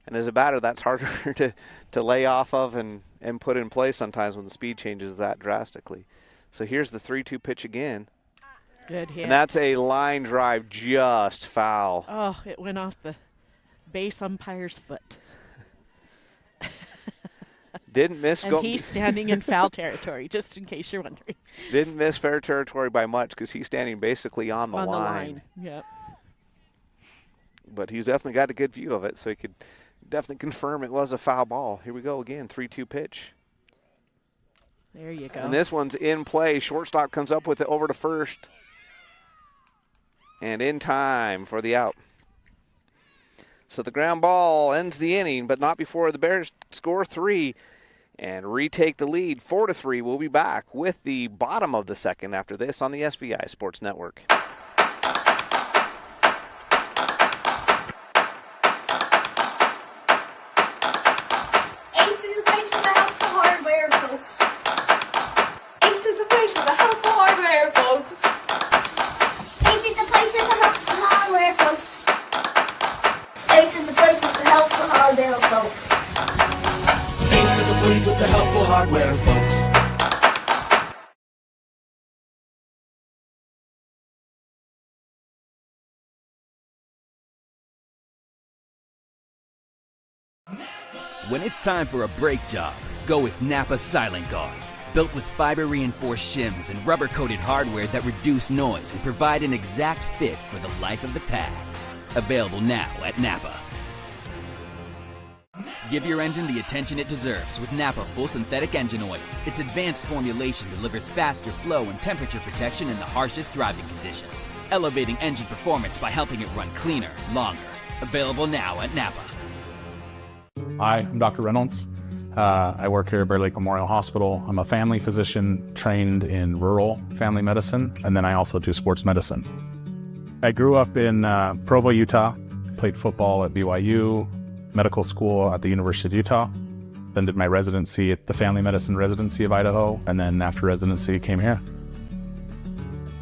And as a batter, that's harder to lay off of and put in place sometimes when the speed changes that drastically. So here's the 3-2 pitch again.
Good hit.
And that's a line drive, just foul.
Oh, it went off the base umpire's foot.
Didn't miss.
And he's standing in foul territory, just in case you're wondering.
Didn't miss fair territory by much because he's standing basically on the line.
Yep.
But he's definitely got a good view of it, so he could definitely confirm it was a foul ball. Here we go again, 3-2 pitch.
There you go.
And this one's in play. Shortstop comes up with it over to first. And in time for the out. So the ground ball ends the inning, but not before the Bears score 3 and retake the lead 4-3. We'll be back with the bottom of the second after this on the SVI Sports Network.
Ace is the place for the helpful hardware, folks. Ace is the place for the helpful hardware, folks. Ace is the place for the helpful hardware, folks. Ace is the place with the helpful hardware, folks.
Ace is the place with the helpful hardware, folks. When it's time for a brake job, go with Napa Silent Guard. Built with fiber-reinforced shims and rubber-coated hardware that reduce noise and provide an exact fit for the life of the pad. Available now at Napa. Give your engine the attention it deserves with Napa Full Synthetic Engine Oil. Its advanced formulation delivers faster flow and temperature protection in the harshest driving conditions, elevating engine performance by helping it run cleaner, longer. Available now at Napa.
Hi, I'm Dr. Reynolds. I work here at Bear Lake Memorial Hospital. I'm a family physician trained in rural family medicine, and then I also do sports medicine. I grew up in Provo, Utah, played football at BYU, medical school at the University of Utah, then did my residency at the Family Medicine Residency of Idaho, and then after residency came here.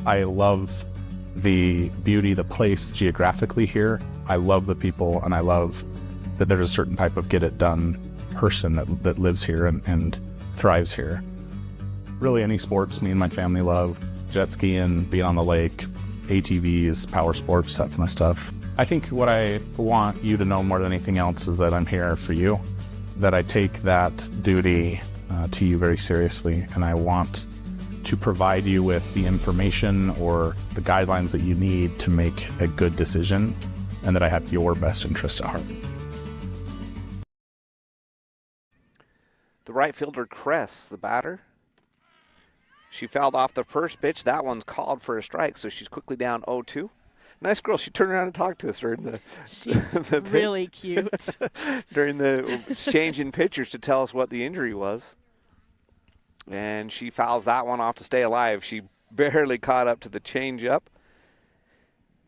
I love the beauty, the place geographically here. I love the people, and I love that there's a certain type of get-it-done person that lives here and thrives here. Really any sports me and my family love. Jet skiing, being on the lake, ATVs, power sports, that kind of stuff. I think what I want you to know more than anything else is that I'm here for you, that I take that duty to you very seriously, and I want to provide you with the information or the guidelines that you need to make a good decision, and that I have your best interest at heart.
The right fielder, Kress, the batter. She fouled off the first pitch. That one's called for a strike, so she's quickly down 0-2. Nice girl. She turned around and talked to us during the
She's really cute.
during the change in pitchers to tell us what the injury was. And she fouls that one off to stay alive. She barely caught up to the changeup.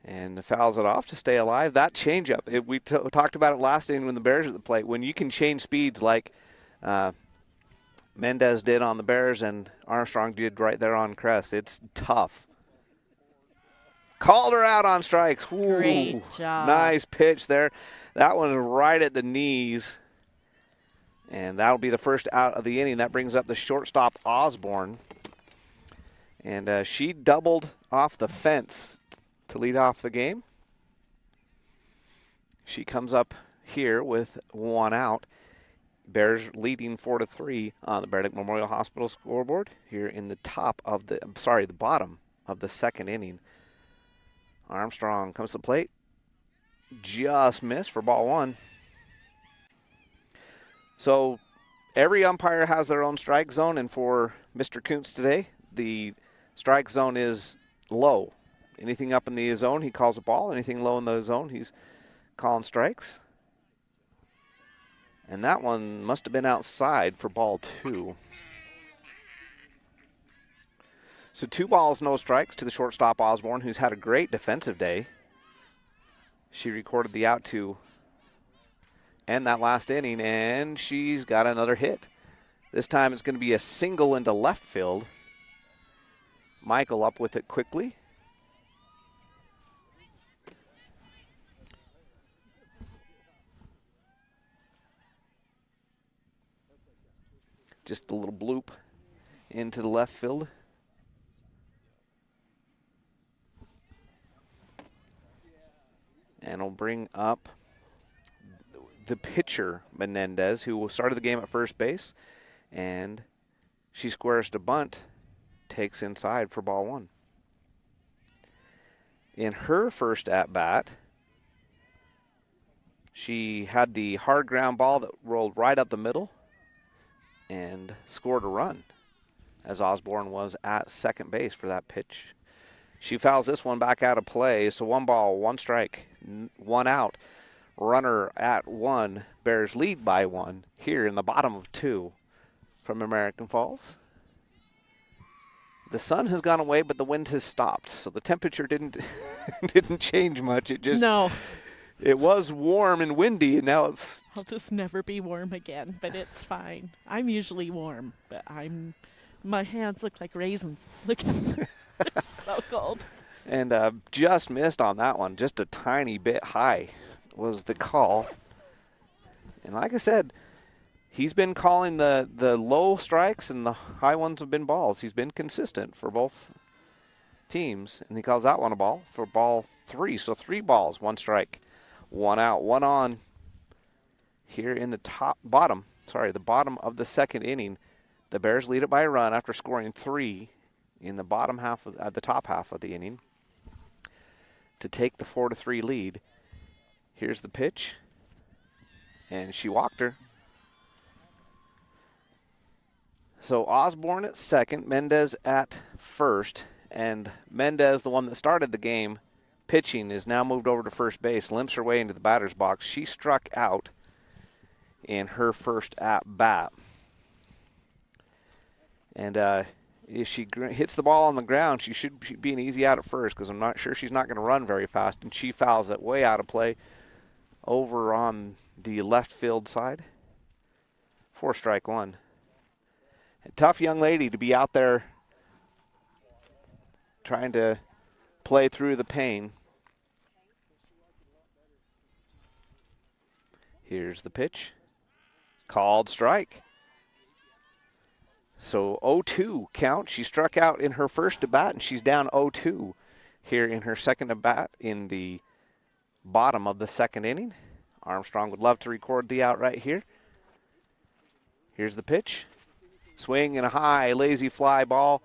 And fouls it off to stay alive. That changeup, we talked about it last inning when the Bears were at the plate. When you can change speeds like Mendez did on the Bears and Armstrong did right there on Kress, it's tough. Called her out on strikes. Ooh,
Great job.
Nice pitch there. That one is right at the knees. And that'll be the first out of the inning. That brings up the shortstop, Osborne. And she doubled off the fence to lead off the game. She comes up here with one out. Bears leading 4-3 on the Bear Lake Memorial Hospital scoreboard here in the the bottom of the second inning. Armstrong comes to the plate. Just missed for ball one. So every umpire has their own strike zone, and for Mr. Kuntz today, the strike zone is low. Anything up in the zone, he calls a ball. Anything low in the zone, he's calling strikes. And that one must have been outside for ball two. So 2 balls, no strikes to the shortstop, Osborne, who's had a great defensive day. She recorded the out to end that last inning, and she's got another hit. This time it's going to be a single into left field. Michael up with it quickly. Just a little bloop into the left field. And we'll bring up the pitcher, Menendez, who started the game at first base. And she squares to bunt, takes inside for ball one. In her first at-bat, she had the hard ground ball that rolled right up the middle and scored a run, as Osborne was at second base for that pitch. She fouls this one back out of play, so 1 ball, 1 strike, 1 out. Runner at 1. Bears lead by 1 here in the bottom of 2 from American Falls. The sun has gone away, but the wind has stopped, so the temperature didn't change much. It was warm and windy, and now it's...
I'll just never be warm again, but it's fine. I'm usually warm, but my hands look like raisins. Look at them. They're so cold.
And just missed on that one. Just a tiny bit high was the call. And like I said, he's been calling the low strikes, and the high ones have been balls. He's been consistent for both teams, and he calls that one a ball for ball 3. So 3 balls, 1 strike, 1 out, 1 on here in the bottom of the second inning. The Bears lead it by a run after scoring 3 in the top half of the inning to take the 4-3 lead. Here's the pitch, and she walked her. So Osborne at second, Mendez at first, and Mendez, the one that started the game pitching, is now moved over to first base, limps her way into the batter's box. She struck out in her first at-bat. And if she hits the ball on the ground, she should be an easy out at first, because I'm not sure she's not going to run very fast, and she fouls it way out of play over on the left field side. 4 strike 1. A tough young lady to be out there trying to play through the pain. Here's the pitch. Called strike. So 0-2 count. She struck out in her first at-bat, and she's down 0-2 here in her second at-bat in the bottom of the second inning. Armstrong would love to record the out right here. Here's the pitch. Swing and a high, lazy fly ball.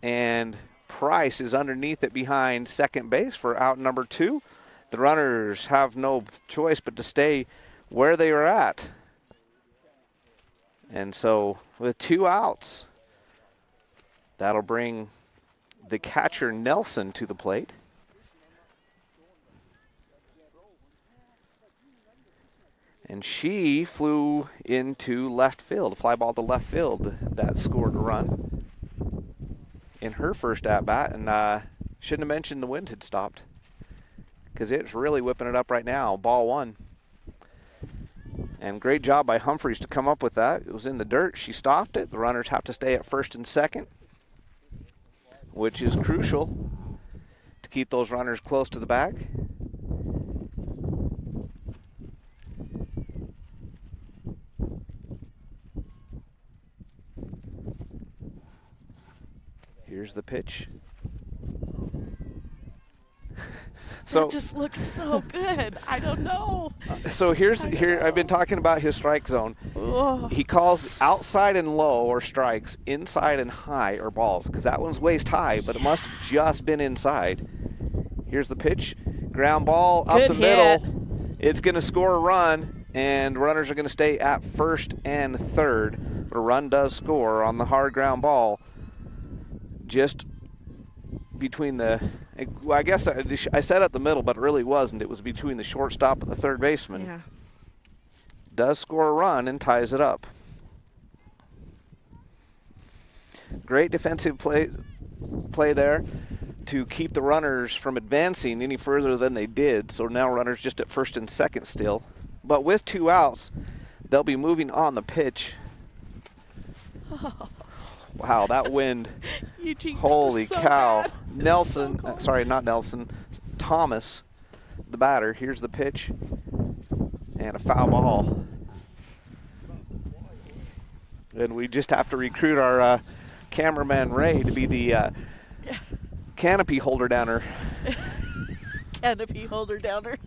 And Price is underneath it behind second base for out number 2. The runners have no choice but to stay where they are at. And so with 2 outs, that'll bring the catcher Nelson to the plate. And she flew into left field, a fly ball to left field that scored a run in her first at-bat. And Shouldn't have mentioned the wind had stopped, because it's really whipping it up right now. Ball 1. And great job by Humphreys to come up with that. It was in the dirt. She stopped it. The runners have to stay at first and second, which is crucial to keep those runners close to the bag. Here's the pitch. So
it just looks so good. I don't know.
So here I've been talking about his strike zone.
Oh.
He calls outside and low or strikes, inside and high or balls, because that one's waist high, but it must have just been inside. Here's the pitch. Ground ball up
Good
the
hit.
middle. It's going to score a run, and runners are going to stay at first and third. But a run does score on the hard ground ball. Just between the, I guess I said at the middle, but it really wasn't. It was between the shortstop and the third baseman.
Yeah.
Does score a run and ties it up. Great defensive play there to keep the runners from advancing any further than they did. So now runners just at first and second still. But with 2 outs, they'll be moving on the pitch. Wow, that wind. Holy
so
cow.
bad.
Nelson,
So cold.
sorry, not Nelson, Thomas, the batter. Here's the pitch. And a foul ball. And we just have to recruit our cameraman Ray to be the canopy holder downer.
Canopy holder downer.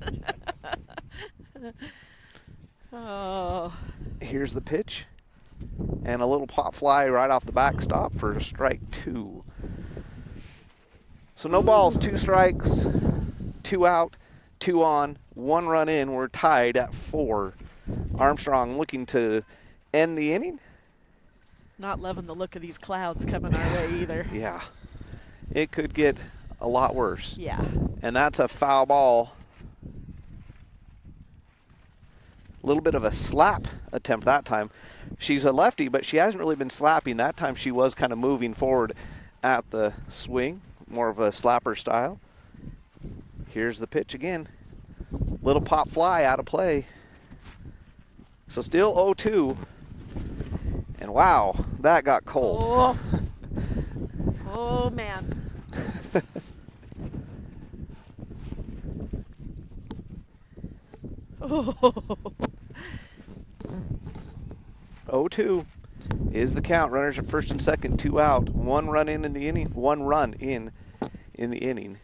Oh.
Here's the pitch. And a little pop fly right off the backstop for strike 2. So no balls, 2 strikes, 2 out, 2 on, 1 run in. We're tied at 4. Armstrong looking to end the inning.
Not loving the look of these clouds coming our way either.
Yeah, it could get a lot worse.
Yeah.
And that's a foul ball. A little bit of a slap attempt that time. She's a lefty, but she hasn't really been slapping. That time she was kind of moving forward at the swing, more of a slapper style. Here's the pitch again. Little pop fly out of play. So still 0-2. And wow, that got cold.
Oh, oh man. Oh.
0-2 is the count. Runners at first and second, 2 out. 1 run in the inning. 1 run in the inning.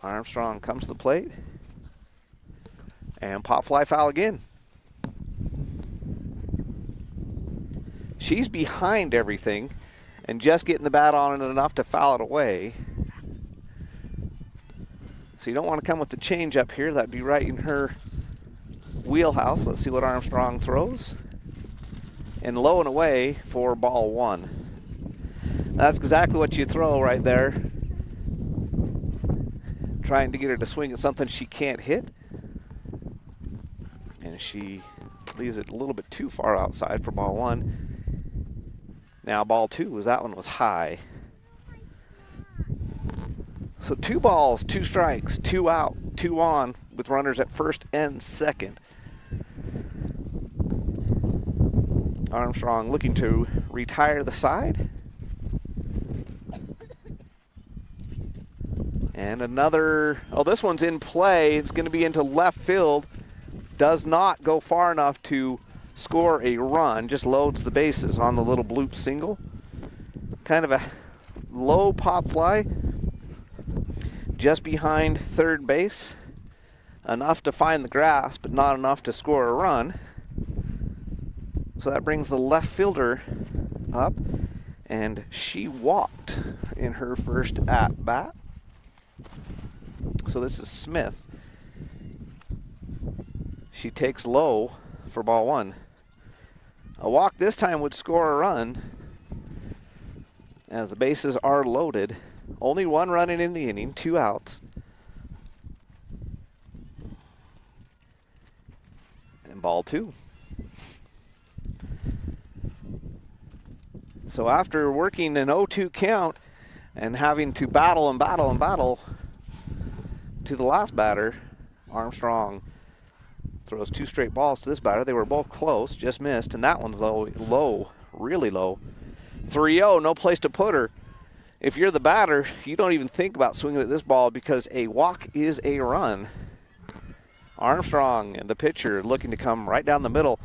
Armstrong comes to the plate. And pop fly foul again. She's behind everything and just getting the bat on it enough to foul it away. So you don't want to come with the change up here. That'd be right in her wheelhouse. Let's see what Armstrong throws. And low and away for ball 1. That's exactly what you throw right there. Trying to get her to swing at something she can't hit. And she leaves it a little bit too far outside for ball 1. Now ball 2, that one was high. So 2 balls, 2 strikes, 2 out, 2 on with runners at first and second. Armstrong looking to retire the side. And another, oh, this one's in play. It's going to be into left field. Does not go far enough to score a run. Just loads the bases on the little bloop single. Kind of a low pop fly. Just behind third base. Enough to find the grass, but not enough to score a run. So that brings the left fielder up. And she walked in her first at bat. So this is Smith. She takes low for ball 1. A walk this time would score a run as the bases are loaded. Only 1 run in the inning, 2 outs. And ball 2. So after working an 0-2 count and having to battle and battle and battle to the last batter, Armstrong throws 2 straight balls to this batter. They were both close, just missed, and that one's low, really low. 3-0, no place to put her. If you're the batter, you don't even think about swinging at this ball because a walk is a run. Armstrong and the pitcher looking to come right down the middle,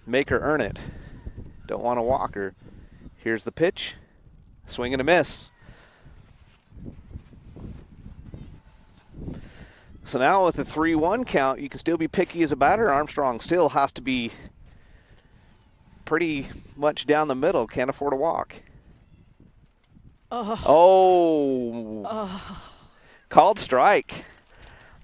make her earn it. Don't want to walk her. Here's the pitch, swing and a miss. So now with the 3-1 count, you can still be picky as a batter. Armstrong still has to be pretty much down the middle, can't afford a walk. Called strike.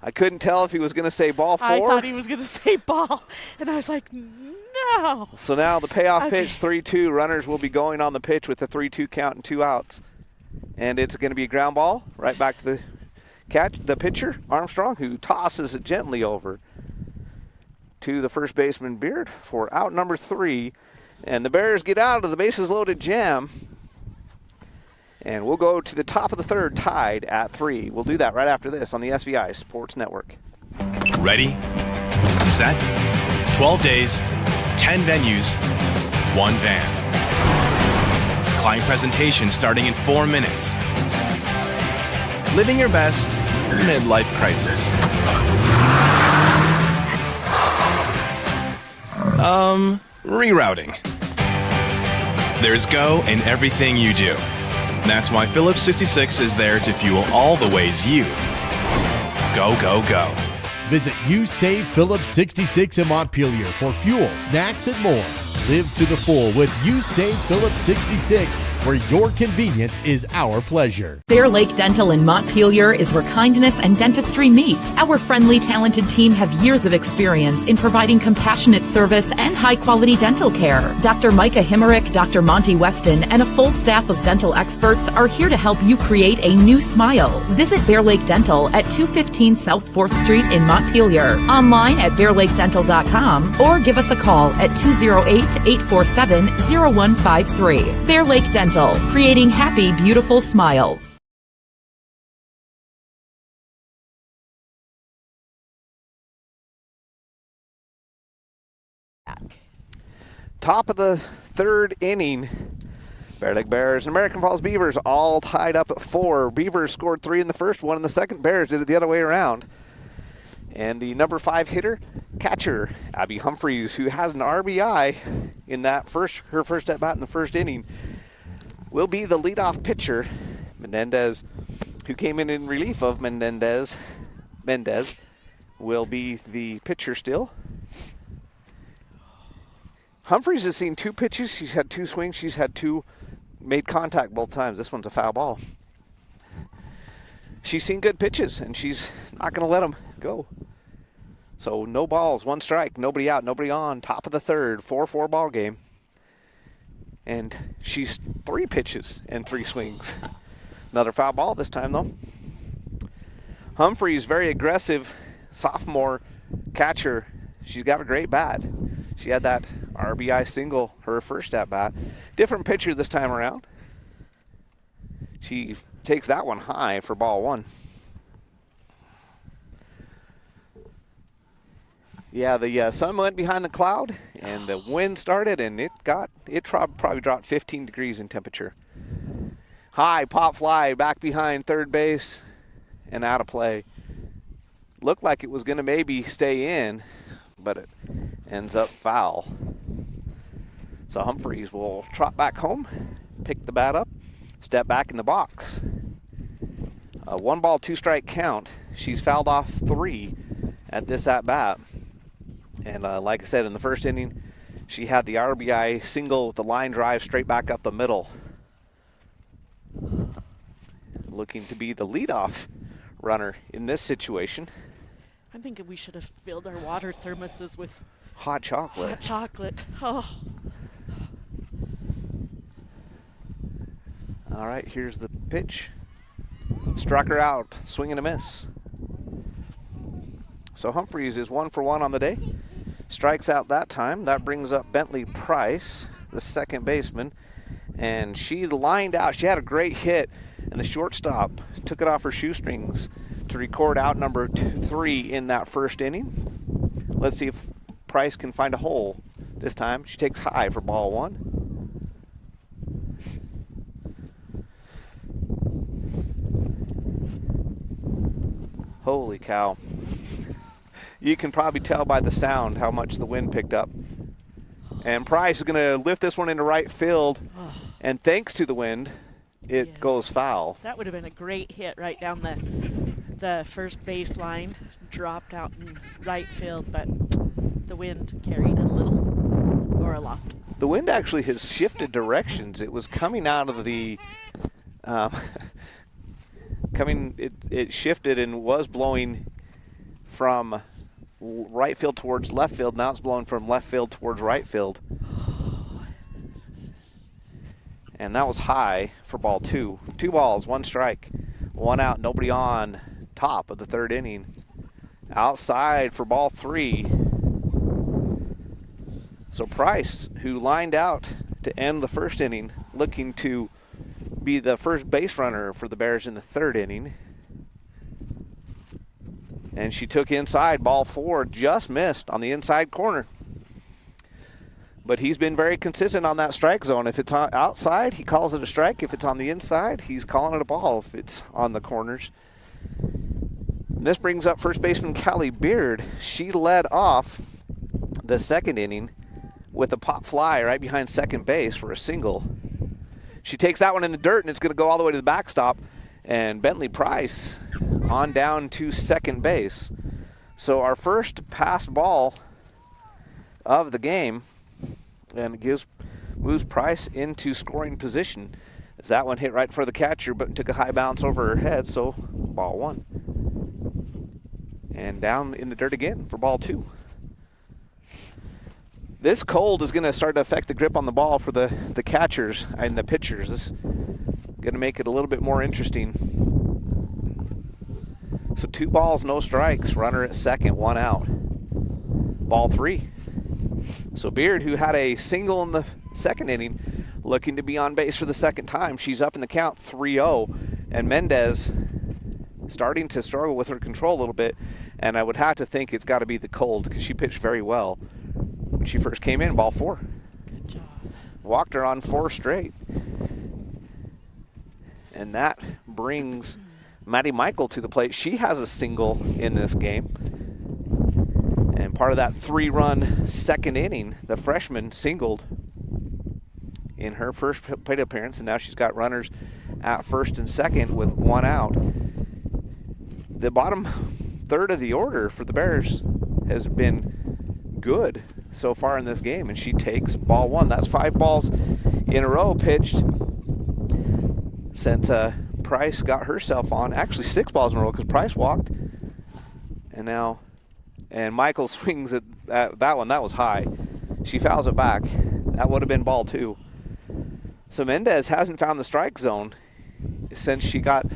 I couldn't tell if he was going to say ball 4.
I thought he was going to say ball, and I was like, no.
So now the payoff pitch, 3-2. Runners will be going on the pitch with the 3-2 count and 2 outs. And it's going to be a ground ball right back to the pitcher, Armstrong, who tosses it gently over to the first baseman, Beard, for out number 3. And the Bears get out of the bases loaded jam. And we'll go to the top of the 3rd, tied at 3. We'll do that right after this on the SVI Sports Network.
Ready, set, 12 days, 10 venues, 1 van. Client presentation starting in 4 minutes. Living your best midlife crisis. Rerouting. There's go in everything you do. That's why Phillips 66 is there to fuel all the ways you go, go, go.
Visit You Save Phillips 66 in Montpelier for fuel, snacks, and more. Live to the full with You Save Phillips 66, where your convenience is our pleasure.
Bear Lake Dental in Montpelier is where kindness and dentistry meet. Our friendly, talented team have years of experience in providing compassionate service and high-quality dental care. Dr. Micah Himmerick, Dr. Monty Weston, and a full staff of dental experts are here to help you create a new smile. Visit Bear Lake Dental at 215 South 4th Street in Montpelier. Online at bearlakedental.com or give us a call at 208-847-0153. Bear Lake Dental, creating happy, beautiful smiles.
Top of the 3rd inning. Bear Lake Bears and American Falls Beavers all tied up at 4. Beavers scored 3 in the first, 1 in the second. Bears did it the other way around. And the number 5 hitter, catcher, Abby Humphreys, who has an RBI in that her first at bat in the first inning, will be the leadoff pitcher. Menendez, who came in relief of Mendez, will be the pitcher still. Humphreys has seen 2 pitches. She's had 2 swings. She's had 2 made contact both times. This one's a foul ball. She's seen good pitches, and she's not going to let them go. So no balls, 1 strike, nobody out, nobody on. Top of the 3rd, 4-4 ball game. And she's 3 pitches and 3 swings. Another foul ball this time, though. Humphreys, very aggressive sophomore catcher. She's got a great bat. She had that RBI single her first at bat. Different pitcher this time around. She takes that one high for ball 1. Yeah, the sun went behind the cloud, and the wind started, and it probably dropped 15 degrees in temperature. High pop fly back behind third base, and out of play. Looked like it was going to maybe stay in, but it ends up foul. So Humphreys will trot back home, pick the bat up, step back in the box. 1 ball, 2 strike count. She's fouled off 3 at this at bat. And like I said, in the first inning, she had the RBI single with the line drive straight back up the middle. Looking to be the leadoff runner in this situation.
I'm thinking we should have filled our water thermoses with
hot chocolate.
Hot chocolate. Oh.
All right, here's the pitch. Struck her out, swing and a miss. So Humphreys is 1 for 1 on the day. Strikes out that time. That brings up Bentley Price, the second baseman. And she lined out. She had a great hit, and the shortstop took it off her shoestrings to record out number 3 in that first inning. Let's see if Price can find a hole this time. She takes high for ball 1. Holy cow. You can probably tell by the sound how much the wind picked up. And Price is going to lift this one into right field. And thanks to the wind, it goes foul.
That would have been a great hit right down the first baseline. Dropped out in right field, but the wind carried it a little or a lot.
The wind actually has shifted directions. It was coming out of the it shifted and was blowing from right field towards left field. Now it's blowing from left field towards right field. And that was high for ball 2. 2 balls, 1 strike, 1 out, nobody on. Top of the 3rd inning. Outside for ball 3. So Price, who lined out to end the 1st inning, looking to be the first base runner for the Bears in the 3rd inning. And she took inside, ball 4, just missed on the inside corner. But he's been very consistent on that strike zone. If it's outside, he calls it a strike. If it's on the inside, he's calling it a ball if it's on the corners. And this brings up first baseman Callie Beard. She led off the 2nd inning with a pop fly right behind second base for a single. She takes that one in the dirt, and it's going to go all the way to the backstop. And Bentley Price on down to second base. So our first passed ball of the game, and it moves Price into scoring position. As that one hit right for the catcher, but took a high bounce over her head, so ball 1. And down in the dirt again for ball 2. This cold is going to start to affect the grip on the ball for the catchers and the pitchers. This is going to make it a little bit more interesting. So 2 balls, no strikes. Runner at second, 1 out. Ball 3. So Beard, who had a single in the 2nd inning, looking to be on base for the 2nd time. She's up in the count 3-0. And Mendez starting to struggle with her control a little bit. And I would have to think it's got to be the cold because she pitched very well when she first came in. Ball 4.
Good job.
Walked her on 4 straight. And that brings Maddie Michael to the plate. She has a single in this game. And part of that 3-run 2nd inning, the freshman singled in her first plate appearance, and now she's got runners at first and second with 1 out. The bottom 3rd of the order for the Bears has been good so far in this game, and she takes ball 1. That's 5 balls in a row pitched since Price got herself on. Actually 6 balls in a row because Price walked. And Michael swings at that one. That was high. She fouls it back. That would have been ball 2. So Mendez hasn't found the strike zone since she got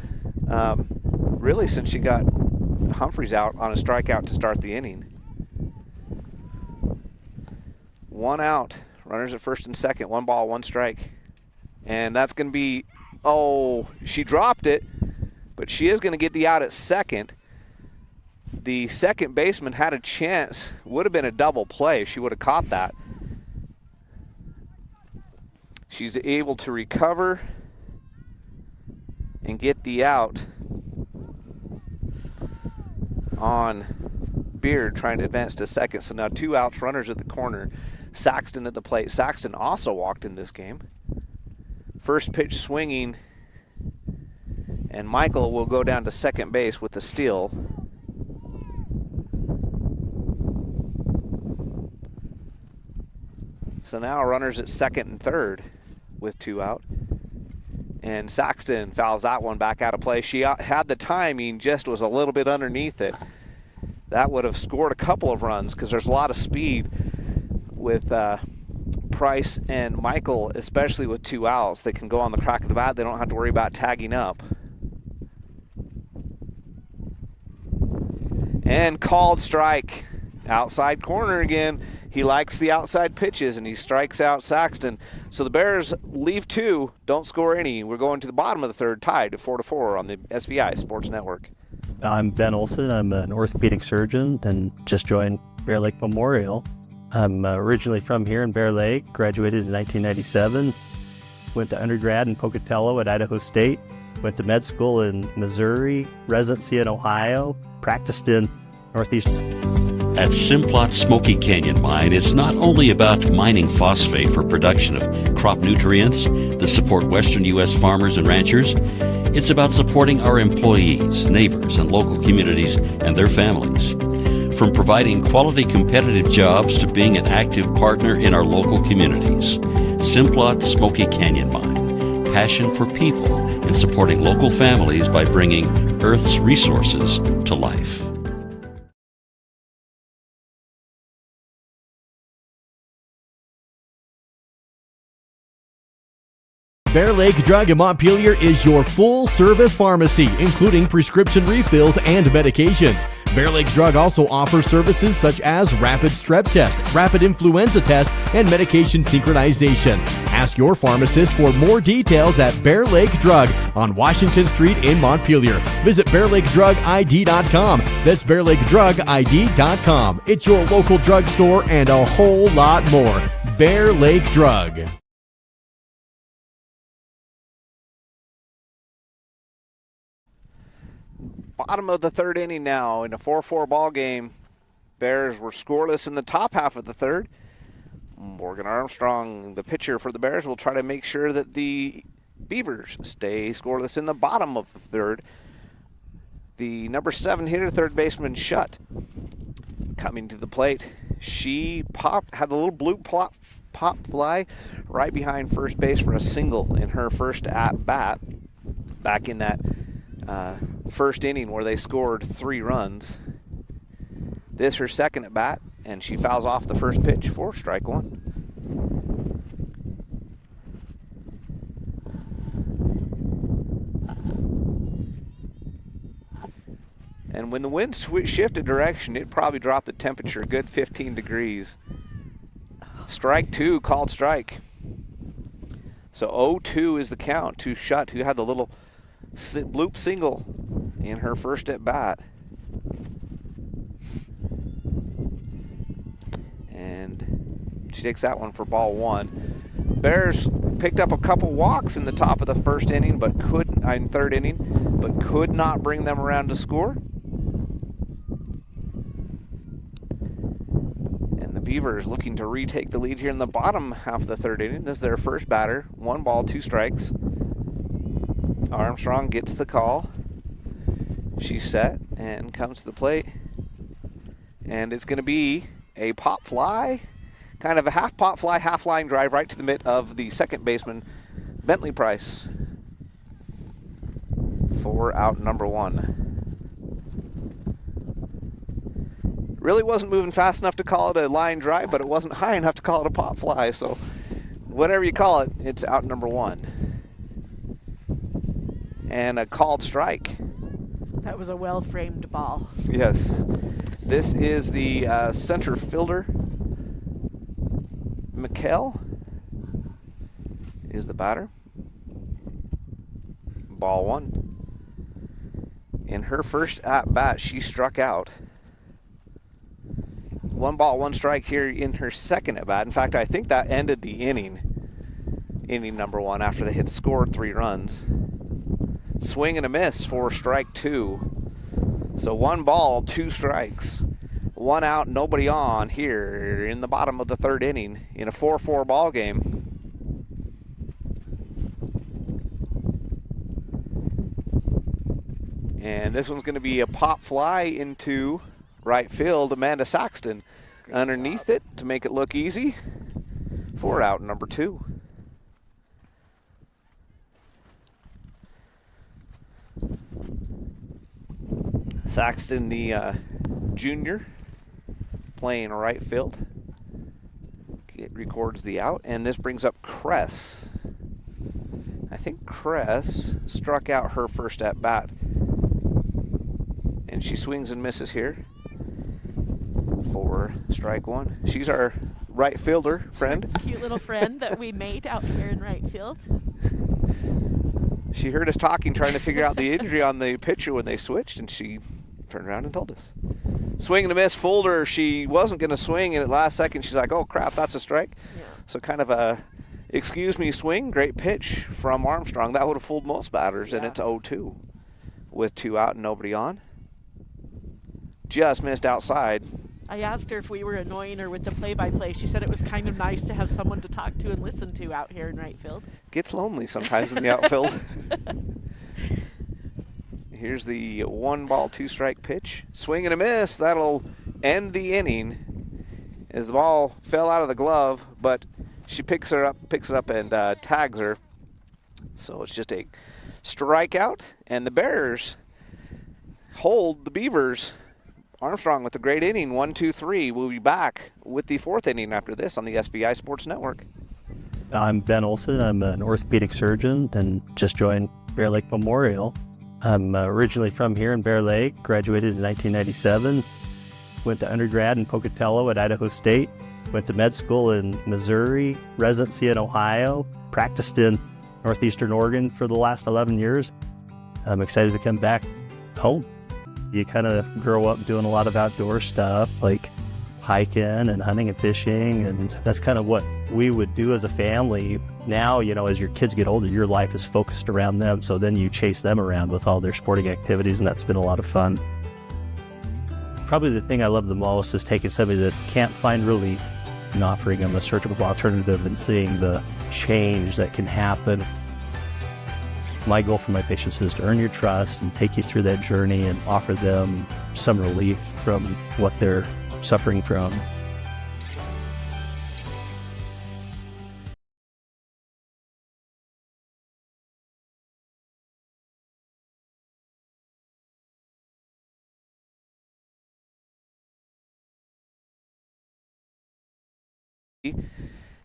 Humphreys out on a strikeout to start the inning. 1 out. Runners at first and second. 1 ball, 1 strike. And that's going to be, she dropped it, but she is going to get the out at second. The second baseman had a chance. Would have been a double play if she would have caught that. She's able to recover and get the out on Beard, trying to advance to second. So now 2 outs, runners at the corner. Saxton at the plate. Saxton also walked in this game. First pitch swinging, and Michael will go down to second base with the steal. So now runners at second and third with 2 out. And Saxton fouls that one back out of play. She had the timing, just was a little bit underneath it. That would have scored a couple of runs because there's a lot of speed with Price and Michael, especially with 2 outs. They can go on the crack of the bat. They don't have to worry about tagging up. And called strike. outside corner again. He likes the outside pitches, and he strikes out Saxton. So the Bears leave 2, don't score any. We're going to the bottom of the third, tied to 4-4 on the SVI Sports Network.
I'm Ben Olson. I'm an orthopedic surgeon and just joined Bear Lake Memorial. I'm originally from here in Bear Lake, graduated in 1997, went to undergrad in Pocatello at Idaho State, went to med school in Missouri, residency in Ohio, practiced in Northeast.
At Simplot Smoky Canyon Mine, it's not only about mining phosphate for production of crop nutrients that support western U.S. farmers and ranchers. It's about supporting our employees, neighbors, and local communities and their families. From providing quality competitive jobs to being an active partner in our local communities. Simplot Smoky Canyon Mine. Passion for people and supporting local families by bringing Earth's resources to life.
Bear Lake Drug in Montpelier is your full-service pharmacy, including prescription refills and medications. Bear Lake Drug also offers services such as rapid strep test, rapid influenza test, and medication synchronization. Ask your pharmacist for more details at Bear Lake Drug on Washington Street in Montpelier. Visit BearLakeDrugID.com. That's BearLakeDrugID.com. It's your local drugstore and a whole lot more. Bear Lake Drug.
Bottom of the third inning now in a 4-4 ball game. Bears were scoreless in the top half of the third. Morgan Armstrong, the pitcher for the Bears, will try to make sure that the Beavers stay scoreless in the bottom of the third. The number 7 hitter, third baseman Shutt, coming to the plate. She had a little blue pop fly right behind first base for a single in her first at bat back in that first inning where they scored 3 runs. This her second at bat, and she fouls off the first pitch for strike 1. And when the wind shifted direction, it probably dropped the temperature a good 15 degrees. Strike 2, called strike. So 0-2 is the count to Shutt, who had the little bloop single in her first at bat. And she takes that one for ball 1. Bears picked up a couple walks in the top of the first inning, but third inning, but could not bring them around to score. And the Beavers looking to retake the lead here in the bottom half of the third inning. This is their first batter. 1 ball, 2 strikes. Armstrong gets the call. She's set and comes to the plate. And it's going to be a pop fly, kind of a half pop fly, half line drive right to the mitt of the second baseman, Bentley Price, for out number 1. Really wasn't moving fast enough to call it a line drive, but it wasn't high enough to call it a pop fly. So whatever you call it, it's out number 1. And a called strike.
That was a well-framed ball.
Yes. This is the center fielder. McKell is the batter. Ball 1. In her first at-bat, she struck out. 1 ball, 1 strike here in her second at-bat. In fact, I think that ended the inning number 1, after they had scored 3 runs. Swing and a miss for strike 2. So 1 ball, 2 strikes. 1 out, nobody on here in the bottom of the third inning in a 4-4 ball game. And this one's going to be a pop fly into right field. Amanda Saxton underneath it to make it look easy for out number 2. Saxton, the junior, playing right field. It records the out, and this brings up Kress. I think Kress struck out her first at bat, and she swings and misses here for strike one. She's our right fielder friend.
Cute little friend that we made out here in right field.
She heard us talking, trying to figure out the injury on the pitcher when they switched, and she turned around and told us. Swing and a miss. Folder, she wasn't going to swing, and at last second she's like, oh crap, that's a strike.
Yeah.
So kind of a excuse me swing, great pitch from Armstrong. That would have fooled most batters, and it's 0-2 with 2 out and nobody on. Just missed outside.
I asked her if we were annoying her with the play-by-play. She said it was kind of nice to have someone to talk to and listen to out here in right field.
Gets lonely sometimes in the outfield. Here's the 1-ball, 2-strike pitch. Swing and a miss. That'll end the inning as the ball fell out of the glove, but she picks it up and tags her. So it's just a strikeout, and the Bears hold the Beavers. Armstrong with a great inning, 1-2-3. We'll be back with the 4th inning after this on the SVI Sports Network.
I'm Ben Olson. I'm an orthopedic surgeon and just joined Bear Lake Memorial. I'm originally from here in Bear Lake, graduated in 1997, went to undergrad in Pocatello at Idaho State, went to med school in Missouri, residency in Ohio, practiced in Northeastern Oregon for the last 11 years. I'm excited to come back home. You kind of grow up doing a lot of outdoor stuff like hiking and hunting and fishing, and that's kind of what we would do as a family. Now, as your kids get older, your life is focused around them, so then you chase them around with all their sporting activities, and that's been a lot of fun. Probably the thing I love the most is taking somebody that can't find relief and offering them a surgical alternative and seeing the change that can happen. My goal for my patients is to earn your trust and take you through that journey and offer them some relief from what they're suffering from.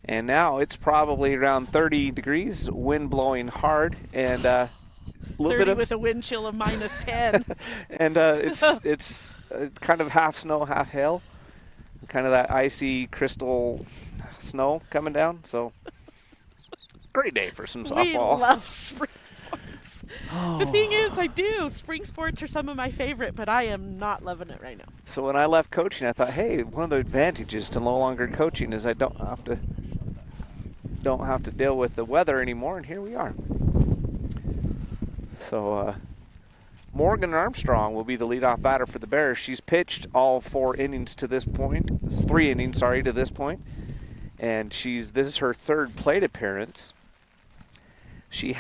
And now it's probably around 30 degrees, wind blowing hard, and a little bit of
with a wind chill of -10.
and it's kind of half snow, half hail, kind of that icy crystal snow coming down. So great day for some softball.
We love spring sports. The thing is, I do. Spring sports are some of my favorite, but I am not loving it right now.
So when I left coaching, I thought, hey, one of the advantages to no longer coaching is I don't have to deal with the weather anymore, and here we are. So Morgan Armstrong will be the leadoff batter for the Bears. She's pitched all 4 innings to this point. It's 3 innings, to this point. And this is her 3rd plate appearance. She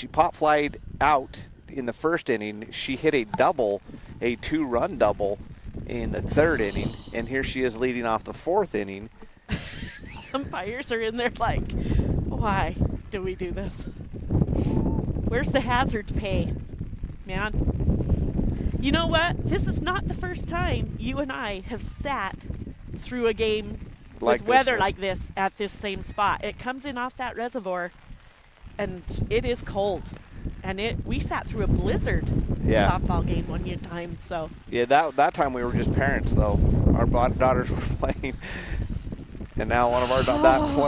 pop flied out in the 1st inning. She hit a 2-run double in the 3rd inning, and here she is leading off the 4th inning.
Umpires are in there like, why do we do this? Where's the hazard pay, man? You know what? This is not the first time you and I have sat through a game with weather like this at this same spot. It comes in off that reservoir, and it is cold. And we sat through a blizzard softball game one time. So
yeah, that time we were just parents though. Our daughters were playing, and now one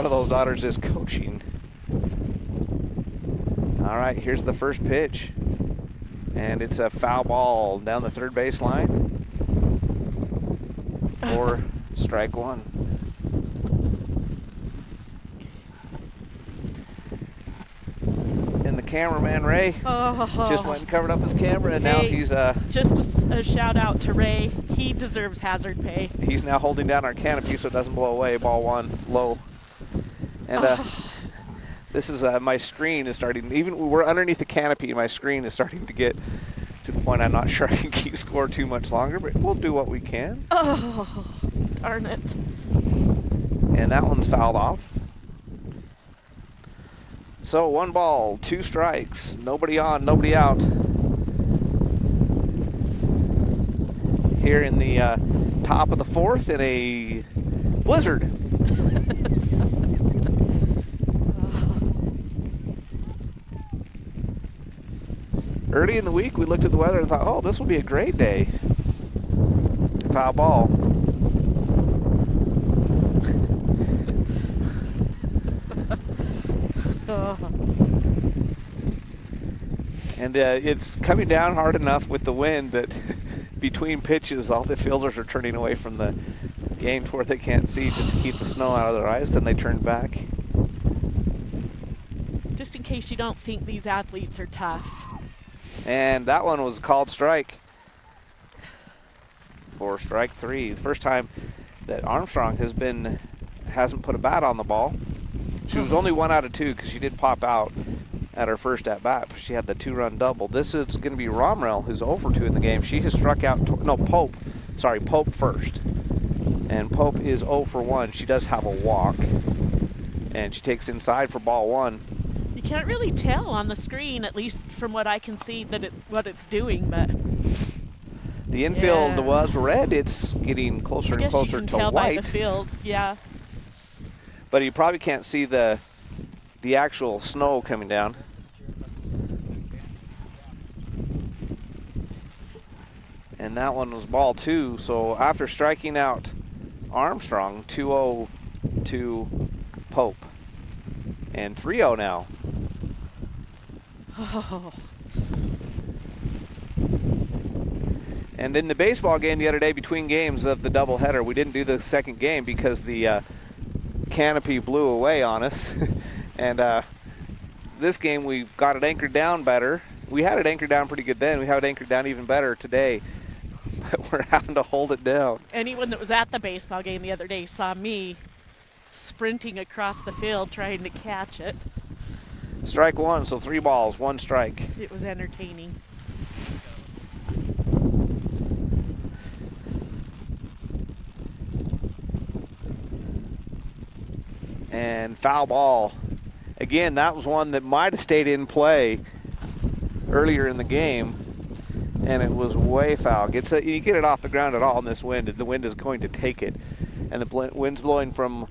of those daughters is coaching. All right, here's the first pitch, and it's a foul ball down the 3rd base line for strike 1. And the cameraman Ray just went and covered up his camera, and now he's
just a shout out to Ray. He deserves hazard pay.
He's now holding down our canopy so it doesn't blow away. Ball 1 low, and this is my screen is starting. Even we're underneath the canopy, my screen is starting to get to the point I'm not sure I can keep score too much longer, but we'll do what we can.
Oh, darn it!
And that one's fouled off. So 1 ball, 2 strikes, nobody on, nobody out. Here in the top of the 4th in a blizzard. Early in the week, we looked at the weather and thought, oh, this will be a great day. foul ball. And it's coming down hard enough with the wind that between pitches, all the fielders are turning away from the game to where they can't see, just to keep the snow out of their eyes. Then they turn back.
Just in case you don't think these athletes are tough.
And that one was called strike for strike 3. The first time that Armstrong hasn't put a bat on the ball. She was only 1 out of 2 because she did pop out at her first at bat. She had the 2-run double. This is going to be Romrell, who's 0 for 2 in the game. She has struck out, Pope. Sorry, Pope first. And Pope is 0 for 1. She does have a walk. And she takes inside for ball 1.
You can't really tell on the screen, at least from what I can see, that what it's doing, but
the infield was red. It's getting closer and closer to white.
I guess you can tell by the field, yeah.
But you probably can't see the actual snow coming down. And that one was ball 2. So after striking out Armstrong, 2-0 to Pope. And 3-0 now.
Oh.
And in the baseball game the other day, between games of the doubleheader, we didn't do the second game because the canopy blew away on us. And this game we got it anchored down better. We had it anchored down pretty good then. We have it anchored down even better today. But we're having to hold it down.
Anyone that was at the baseball game the other day saw me sprinting across the field trying to catch it.
Strike 1, so 3 balls, 1 strike.
It was entertaining.
And foul ball. Again, that was one that might have stayed in play earlier in the game, and it was way foul. You get it off the ground at all in this wind, and the wind is going to take it. And the wind's blowing from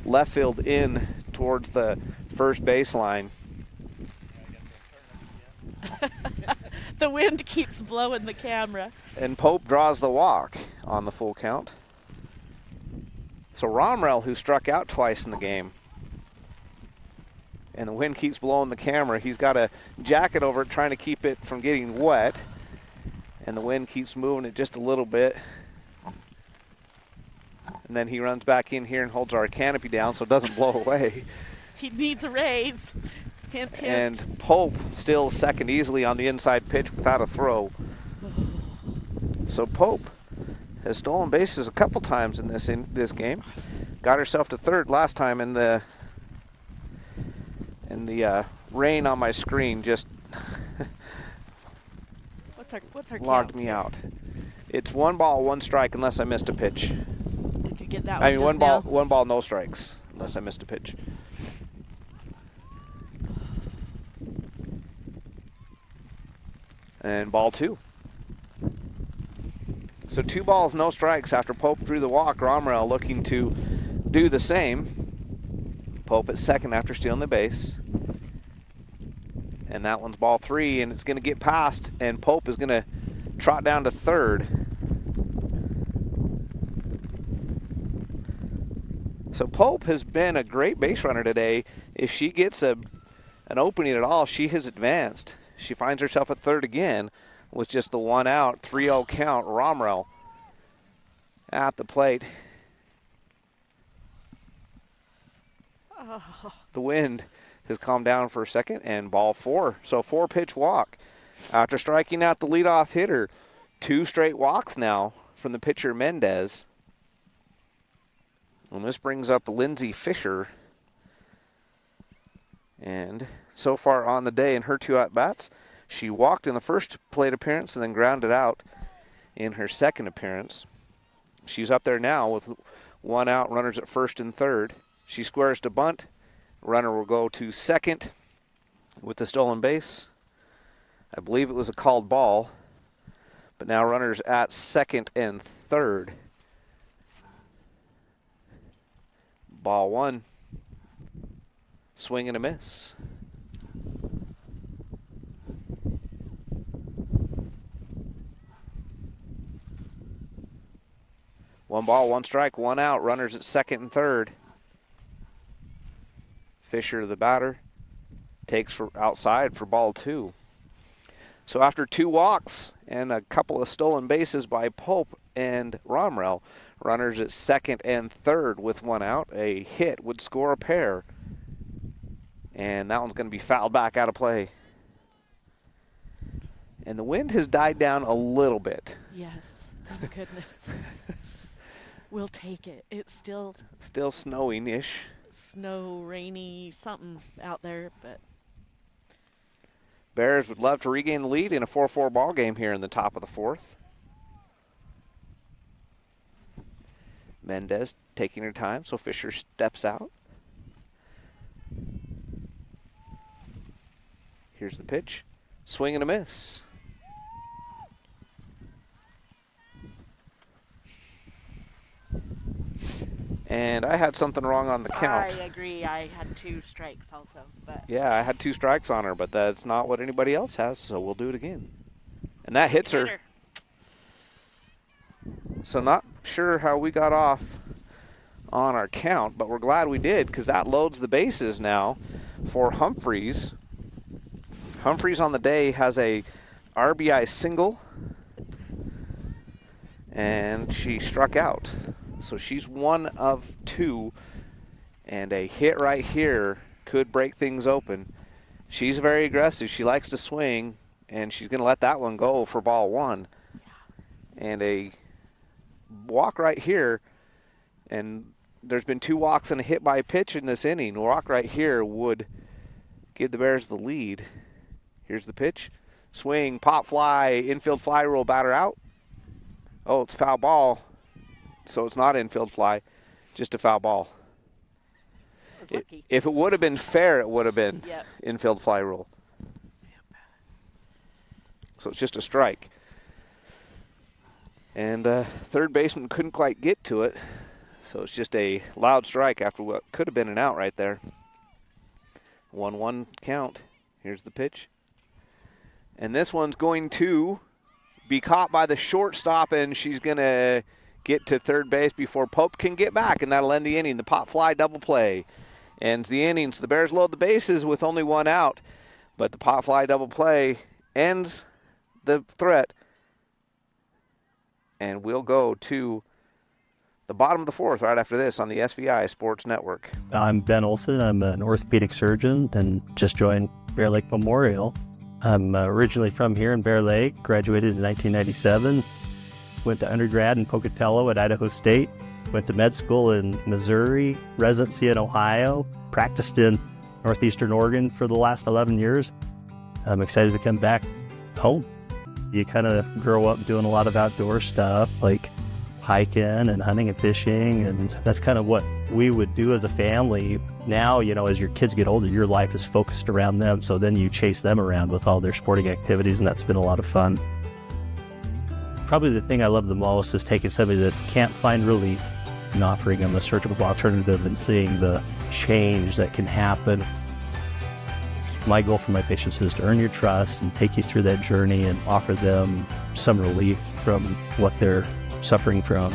left field in towards the first baseline.
The wind keeps blowing the camera.
And Pope draws the walk on the full count. So Romrell, who struck out twice in the game, and the wind keeps blowing the camera. He's got a jacket over it trying to keep it from getting wet, and the wind keeps moving it just a little bit. And then he runs back in here and holds our canopy down so it doesn't blow away.
He needs a raise. Hint, hint.
And Pope still second easily on the inside pitch without a throw. So Pope has stolen bases a couple times in this game. Got herself to third last time, and the rain on my screen just
what's our
logged
count?
me out. It's 1 ball, 1 strike unless I missed a pitch.
Did you get that?
I mean, one ball, no strikes unless I missed a pitch. And ball 2. So 2 balls, no strikes after Pope drew the walk. Romrell looking to do the same. Pope at second after stealing the base. And that one's ball 3, and it's going to get past, and Pope is going to trot down to third. So Pope has been a great base runner today. If she gets an opening at all, she has advanced. She finds herself at third again with just the 1 out, 3-0 count. Romrell at the plate.
Oh.
The wind has calmed down for a second, and ball 4. So 4-pitch walk. After striking out the leadoff hitter, 2 straight walks now from the pitcher Mendez. And this brings up Lindsay Fisher. And so far on the day in her 2 at-bats, she walked in the first plate appearance and then grounded out in her second appearance. She's up there now with 1 out, runners at first and third. She squares to bunt. Runner will go to second with the stolen base. I believe it was a called ball, but now runners at second and third. Ball 1. Swing and a miss. 1 ball, 1 strike, 1 out. Runners at second and third. Fisher, the batter, takes for outside for ball 2. So after 2 walks and a couple of stolen bases by Pope and Romrell, runners at second and third with 1 out. A hit would score a pair. And that one's going to be fouled back out of play. And the wind has died down a little bit.
Yes, thank goodness. We'll take it. It's still
snowing-ish.
Snow, rainy, something out there, but
Bears would love to regain the lead in a 4-4 ball game here in the top of the 4th. Mendez taking her time, so Fisher steps out. Here's the pitch. Swing and a miss. And I had something wrong on the count.
I agree. I had 2 strikes also. But
Yeah, I had 2 strikes on her, but that's not what anybody else has, so we'll do it again. And that hits her. So not sure how we got off on our count, but we're glad we did because that loads the bases now for Humphreys. Humphreys on the day has a RBI single, and she struck out. So she's 1 of 2, and a hit right here could break things open. She's very aggressive. She likes to swing, and she's going to let that one go for ball 1. And a walk right here, and there's been 2 walks and a hit by a pitch in this inning. A walk right here would give the Bears the lead. Here's the pitch. Swing, pop fly, infield fly rule, batter out. Oh, it's foul ball. So it's not infield fly, just a foul ball. If it would have been fair, it would have been infield fly rule. So it's just a strike. And third baseman couldn't quite get to it. So it's just a loud strike after what could have been an out right there. 1-1 count. Here's the pitch. And this one's going to be caught by the shortstop, and she's going to get to third base before Pope can get back, and that'll end the inning. The pop fly double play ends the inning. So the Bears load the bases with only 1 out, but the pop fly double play ends the threat. And we'll go to the bottom of the 4th right after this on the SVI Sports Network.
I'm Ben Olson. I'm an orthopedic surgeon and just joined Bear Lake Memorial. I'm originally from here in Bear Lake, graduated in 1997. Went to undergrad in Pocatello at Idaho State. Went to med school in Missouri, residency in Ohio, practiced in Northeastern Oregon for the last 11 years. I'm excited to come back home. You kind of grow up doing a lot of outdoor stuff like hiking and hunting and fishing, and that's kind of what we would do as a family. Now, you know, as your kids get older, your life is focused around them, so then you chase them around with all their sporting activities, and that's been a lot of fun. Probably the thing I love the most is taking somebody that can't find relief and offering them a surgical alternative and seeing the change that can happen. My goal for my patients is to earn your trust and take you through that journey and offer them some relief from what they're suffering from.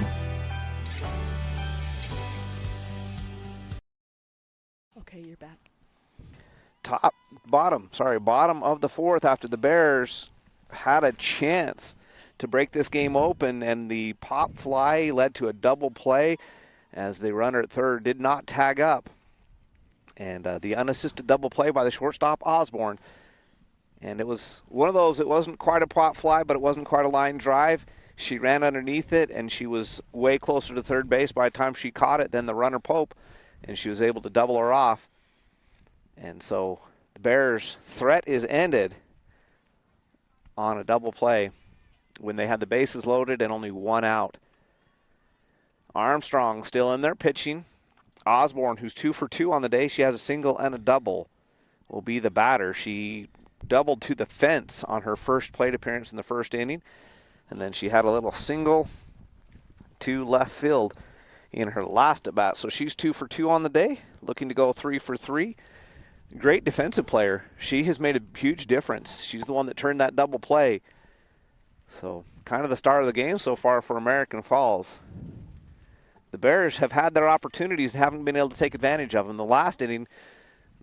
Okay, you're back.
Bottom of the 4th after the Bears had a chance to break this game open, and the pop fly led to a double play as the runner at third did not tag up. And the unassisted double play by the shortstop, Osborne. And it was one of those, it wasn't quite a pop fly, but it wasn't quite a line drive. She ran underneath it, and she was way closer to third base by the time she caught it than the runner Pope, and she was able to double her off. And so the Bears' threat is ended on a double play when they had the bases loaded and only 1 out. Armstrong still in there pitching. Osborne, who's 2 for 2 on the day, she has a single and a double, will be the batter. She doubled to the fence on her first plate appearance in the first inning, and then she had a little single to left field in her last at bat. So she's 2 for 2 on the day, looking to go 3 for 3. Great defensive player. She has made a huge difference. She's the one that turned that double play. So kind of the start of the game so far for American Falls. the Bears have had their opportunities and haven't been able to take advantage of them. The last inning,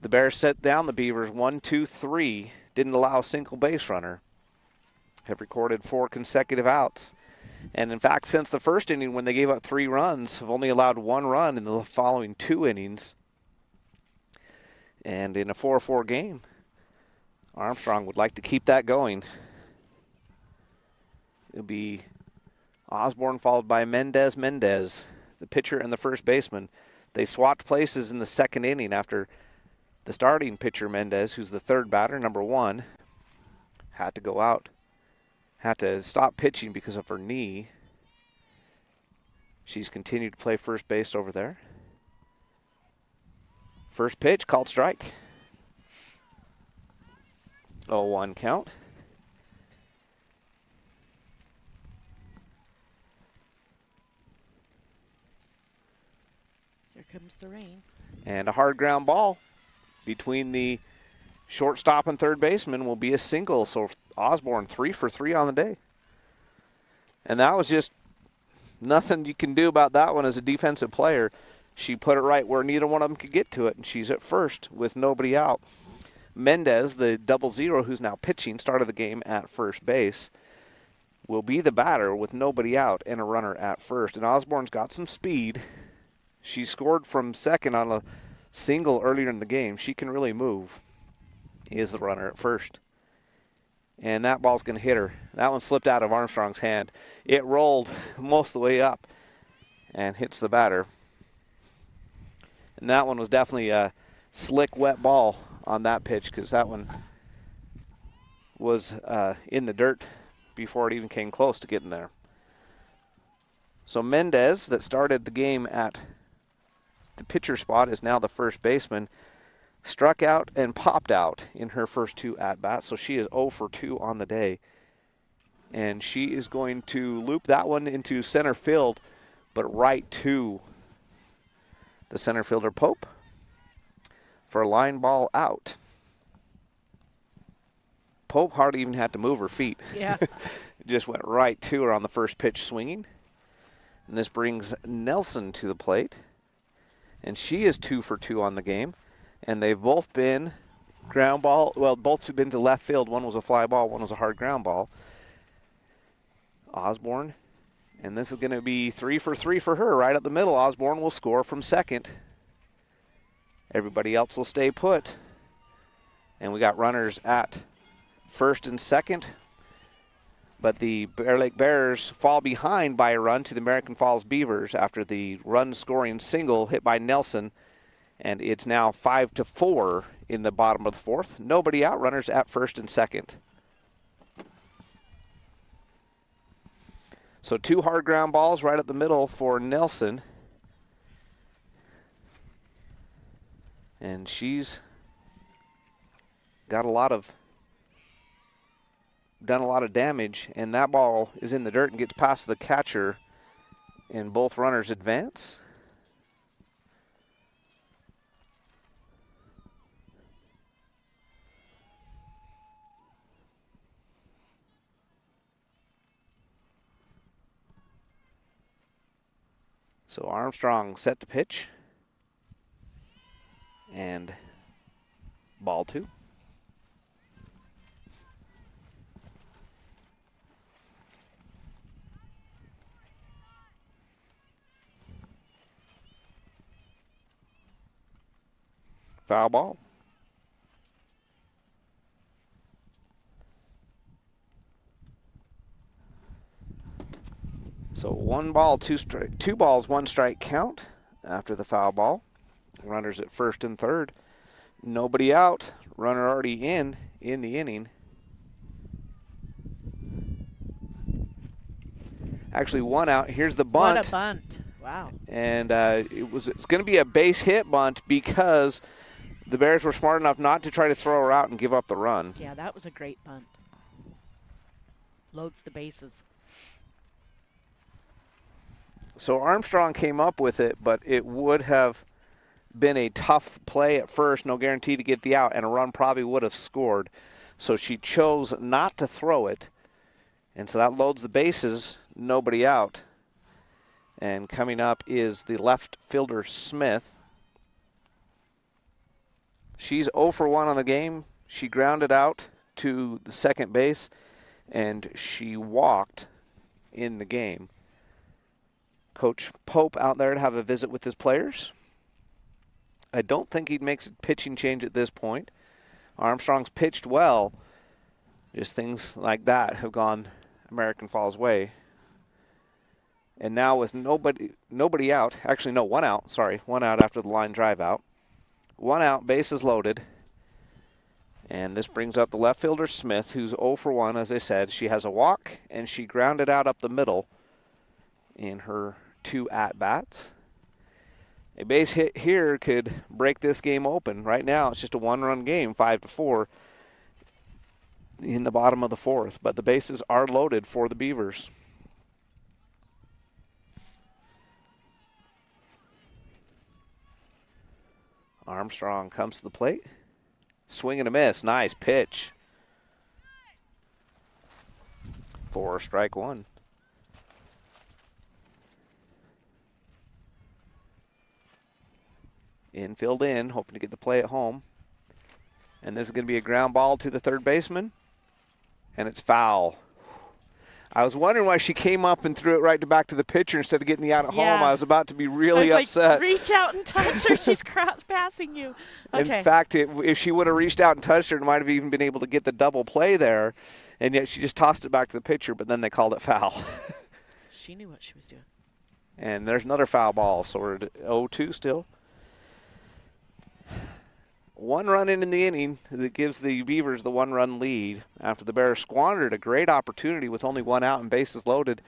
the Bears set down the Beavers 1-2-3, didn't allow a single base runner, have recorded 4 consecutive outs. And in fact, since the first inning when they gave up 3 runs, have only allowed 1 run in the following 2 innings. And in a 4-4 game, Armstrong would like to keep that going. It'll be Osborne followed by Mendez, the pitcher and the first baseman. They swapped places in the second inning after the starting pitcher, Mendez, who's the third batter, number 1, had to go out. Had to stop pitching because of her knee. She's continued to play first base over there. First pitch, called strike. 0-1 count.
Here comes the rain.
And a hard ground ball between the shortstop and third baseman will be a single. So Osborne 3 for 3 on the day. And that was just nothing you can do about that one as a defensive player. She put it right where neither one of them could get to it, and she's at first with nobody out. Mendez, the 0-0 who's now pitching, started the game at first base, will be the batter with nobody out and a runner at first. And Osborne's got some speed. She scored from second on a single earlier in the game. She can really move. Is the runner at first. And that ball's going to hit her. That one slipped out of Armstrong's hand. It rolled most of the way up and hits the batter. And that one was definitely a slick, wet ball on that pitch because that one was in the dirt before it even came close to getting there. So Mendez, that started the game at the pitcher spot, is now the first baseman. Struck out and popped out in her first 2 at-bats, so she is 0 for 2 on the day. And she is going to loop that one into center field, but right to the center fielder, Pope, for a line ball out. Pope hardly even had to move her feet.
Yeah.
Just went right to her on the first pitch swinging. And this brings Nelson to the plate. And she is 2 for 2 on the game. And they've both been ground ball. Well, both have been to left field. One was a fly ball, one was a hard ground ball. Osborne. And this is going to be 3 for 3 for her right up the middle. Osborne will score from second. Everybody else will stay put. And we got runners at first and second. But the Bear Lake Bears fall behind by a run to the American Falls Beavers after the run-scoring single hit by Nelson. And it's now 5-4 in the bottom of the fourth. Nobody out. Runners at first and second. So 2 hard ground balls right up the middle for Nelson. And she's got done a lot of damage, and that ball is in the dirt and gets past the catcher, and both runners advance. So Armstrong set to pitch. And ball 2. Foul ball. So 1 ball, 2 strike, 2 balls, 1 strike count after the foul ball. Runners at first and third. Nobody out. Runner already in the inning. Actually, 1 out. Here's the bunt.
What a bunt. Wow.
And it's going to be a base hit bunt because the Bears were smart enough not to try to throw her out and give up the run.
Yeah, that was a great bunt. Loads the bases.
So Armstrong came up with it, but it would have been a tough play at first, no guarantee to get the out, and a run probably would have scored. So she chose not to throw it, and so that loads the bases, nobody out. And coming up is the left fielder, Smith. She's 0 for 1 on the game. She grounded out to the second base, and she walked in the game. Coach Pope out there to have a visit with his players. I don't think he'd make a pitching change at this point. Armstrong's pitched well. Just things like that have gone American Falls' way. And now with nobody out, actually no, one out, sorry, one out after the line drive out. One out, bases loaded. And this brings up the left fielder, Smith, who's 0 for 1, as I said. She has a walk, and she grounded out up the middle in her 2 at-bats. A base hit here could break this game open. Right now, it's just a one-run game, 5-4, in the bottom of the 4th. But the bases are loaded for the Beavers. Armstrong comes to the plate. Swing and a miss. Nice pitch. For strike 1. Infield in, hoping to get the play at home. And this is going to be a ground ball to the third baseman. And it's foul. I was wondering why she came up and threw it back to the pitcher instead of getting the out at home. I was about to be really upset.
Like, reach out and touch her. She's cross passing you. Okay.
In fact, if she would have reached out and touched her, it might have even been able to get the double play there. And yet she just tossed it back to the pitcher, but then they called it foul.
She knew what she was doing.
And there's another foul ball, so we're at 0-2 still. 1 run in the inning that gives the Beavers the 1-run lead after the Bears squandered a great opportunity with only 1 out and bases loaded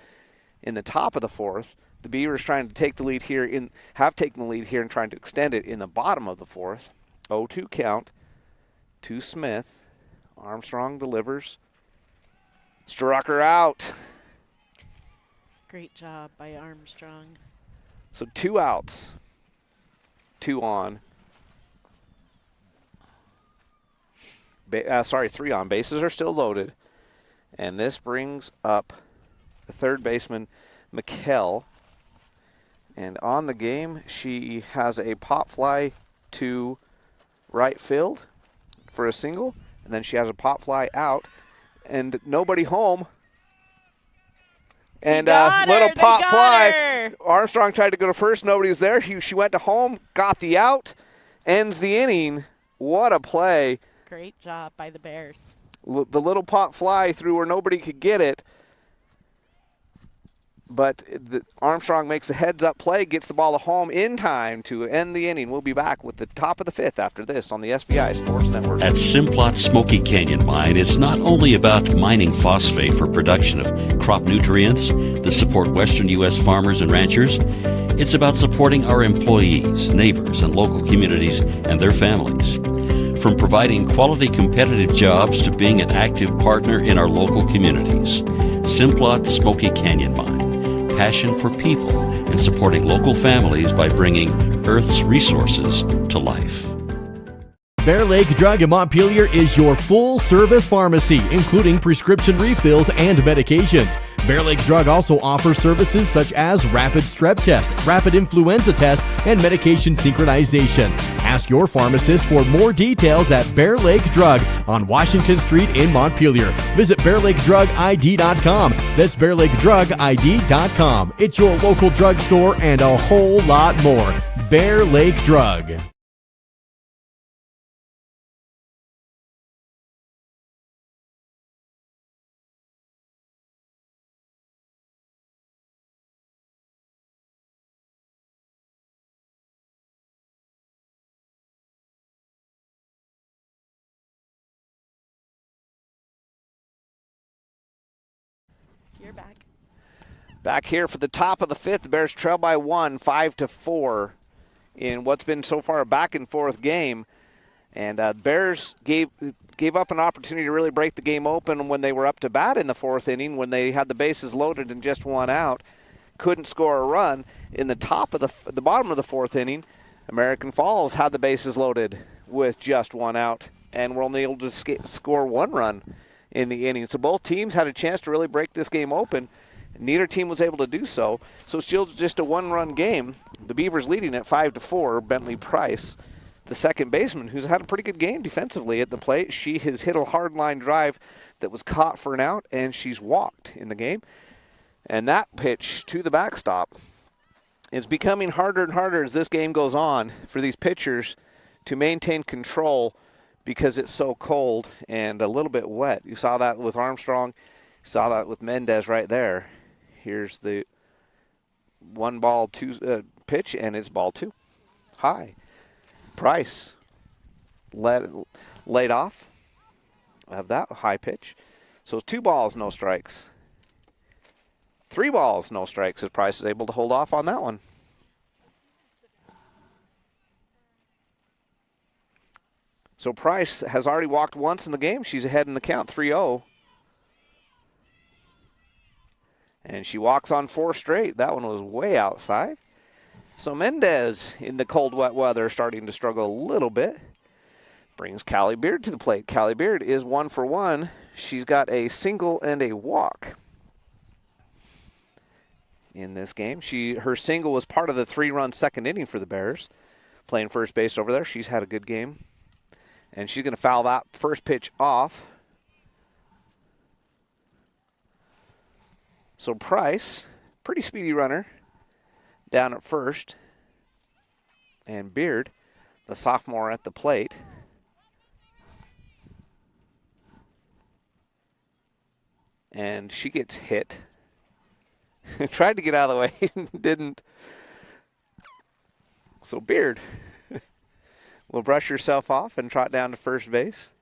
in the top of the 4th. The Beavers trying to take the lead here, have taken the lead here and trying to extend it in the bottom of the 4th. 0-2 count to Smith. Armstrong delivers. Strucker out.
Great job by Armstrong.
So 2 outs. 2 on. 3 on. Bases are still loaded. And this brings up the third baseman, McKell. And on the game, she has a pop fly to right field for a single. And then she has a pop fly out. And nobody home. And little pop fly. Armstrong tried to go to first. Nobody's there. She went to home, got the out, ends the inning. What a play.
Great job by the Bears.
The little pop fly through where nobody could get it. But Armstrong makes a heads-up play, gets the ball to home in time to end the inning. We'll be back with the top of the 5th after this on the SVI Sports Network.
At Simplot Smoky Canyon Mine, it's not only about mining phosphate for production of crop nutrients that support western U.S. farmers and ranchers. It's about supporting our employees, neighbors, and local communities and their families. From providing quality competitive jobs to being an active partner in our local communities. Simplot Smoky Canyon Mine. Passion for people and supporting local families by bringing Earth's resources to life.
Bear Lake Drug in Montpelier is your full-service pharmacy, including prescription refills and medications. Bear Lake Drug also offers services such as rapid strep test, rapid influenza test, and medication synchronization. Ask your pharmacist for more details at Bear Lake Drug on Washington Street in Montpelier. Visit BearLakeDrugID.com. That's BearLakeDrugID.com. It's your local drugstore and a whole lot more. Bear Lake Drug.
You're back.
Back here for the top of the 5th. The Bears trail by 1, 5-4 in what's been so far a back-and-forth game. And Bears gave up an opportunity to really break the game open when they were up to bat in the 4th inning, when they had the bases loaded and just 1 out. Couldn't score a run. In the bottom of the 4th inning, American Falls had the bases loaded with just 1 out and were only able to score 1 run in the inning. So both teams had a chance to really break this game open. Neither team was able to do so. So still just a one-run game. The Beavers leading at 5-4. Bentley Price, the second baseman, who's had a pretty good game defensively at the plate. She has hit a hard line drive that was caught for an out, and she's walked in the game. And that pitch to the backstop is becoming harder and harder as this game goes on for these pitchers to maintain control because it's so cold and a little bit wet. You saw that with Armstrong. You saw that with Mendez right there. Here's the 1-2 pitch, and it's ball 2. High. Price laid off of that high pitch. So it's 2 balls, no strikes. 3 balls, no strikes as Price is able to hold off on that one. So Price has already walked once in the game. She's ahead in the count, 3-0. And she walks on 4 straight. That one was way outside. So Mendez in the cold, wet weather starting to struggle a little bit. Brings Callie Beard to the plate. Callie Beard is 1 for 1. She's got a single and a walk in this game. Her single was part of the 3-run second inning for the Bears. Playing first base over there. She's had a good game. And she's going to foul that first pitch off. So Price, pretty speedy runner, down at first. And Beard, the sophomore, at the plate. And she gets hit. Tried to get out of the way, didn't. So Beard will brush herself off and trot down to first base.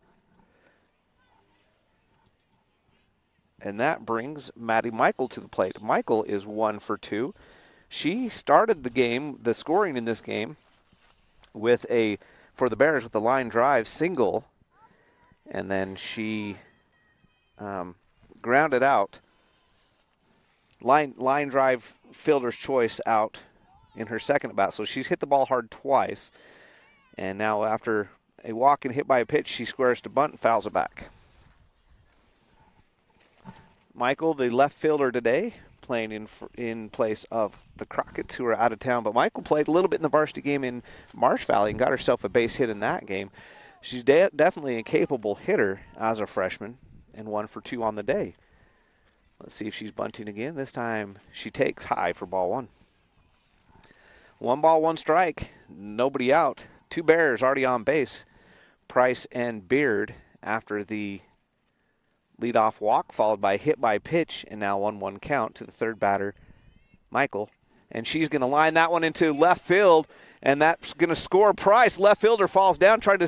And that brings Maddie Michael to the plate. Michael is 1 for 2. She started the game, the scoring in this game, with for the Bears with the line drive single. And then she grounded out. Line drive fielder's choice out in her second at bat. So she's hit the ball hard twice. And now after a walk and hit by a pitch, she squares to bunt and fouls it back. Michael, the left fielder today, playing in place of the Crockett's, who are out of town. But Michael played a little bit in the varsity game in Marsh Valley and got herself a base hit in that game. She's definitely a capable hitter as a freshman, and 1 for 2 on the day. Let's see if she's bunting again. This time she takes high for ball 1. 1 ball, 1 strike. Nobody out. 2 Bears already on base. Price and Beard after the leadoff walk, followed by hit by pitch, and now 1-1 count to the third batter, Michael. And she's going to line that one into left field, and that's going to score Price. Left fielder falls down, trying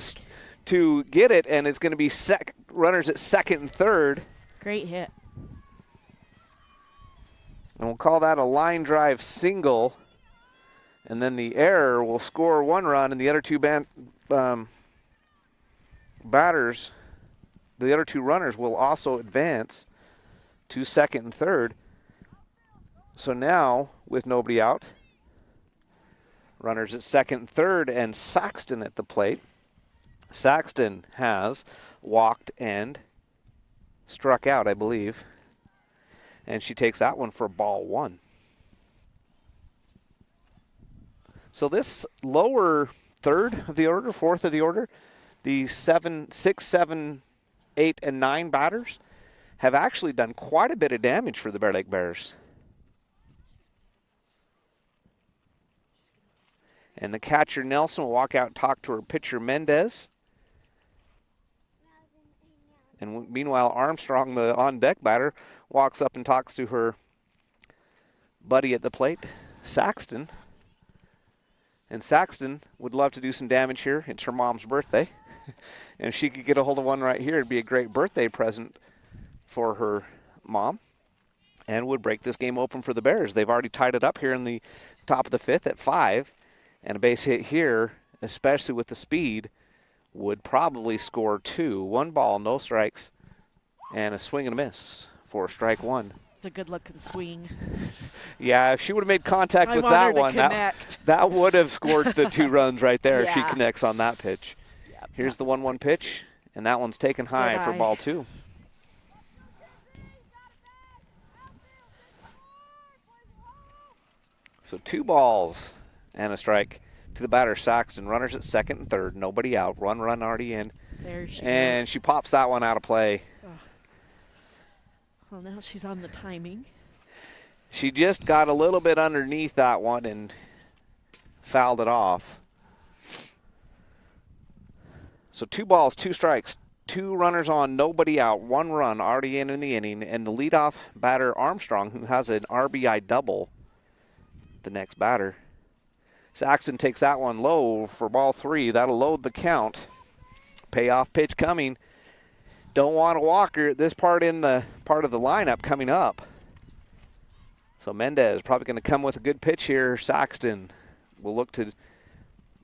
to get it, and it's going to be runners at second and third.
Great hit.
And we'll call that a line drive single. And then the error will score 1 run, and the other 2 batters, the other 2 runners will also advance to second and third. So now, with nobody out, runners at second and third, and Saxton at the plate. Saxton has walked and struck out, I believe. And she takes that one for ball 1. So this lower third of the order, fourth of the order, the 6, 7, 8, and 9 batters have actually done quite a bit of damage for the Bear Lake Bears. And the catcher, Nelson, will walk out and talk to her pitcher, Mendez. And meanwhile, Armstrong, the on-deck batter, walks up and talks to her buddy at the plate, Saxton. And Saxton would love to do some damage here. It's her mom's birthday. And if she could get a hold of one right here, it'd be a great birthday present for her mom. And would break this game open for the Bears. They've already tied it up here in the top of the 5th at 5. And a base hit here, especially with the speed, would probably score 2. 1 ball, no strikes, and a swing and a miss for strike 1.
It's a good-looking swing.
Yeah, if she would have made contact with that one, that would have scored the 2 runs right there. Yeah. If she connects on that pitch. Yep, here's the 1-1 pitch, and that one's taken high for ball 2. So 2 balls and a strike to the batter, Saxton. Runners at second and third, nobody out. Run already in.
There she
and
goes.
she pops that one out of play.
Oh. Well, now she's on the timing.
She just got a little bit underneath that one and fouled it off. So 2 balls, 2 strikes, 2 runners on, nobody out, 1 run already in the inning, and the leadoff batter, Armstrong, who has an RBI double, the next batter. Saxton takes that one low for ball 3. That'll load the count. Payoff pitch coming. Don't want a walker at this part of the lineup coming up. So Mendez probably going to come with a good pitch here. Saxton will look to.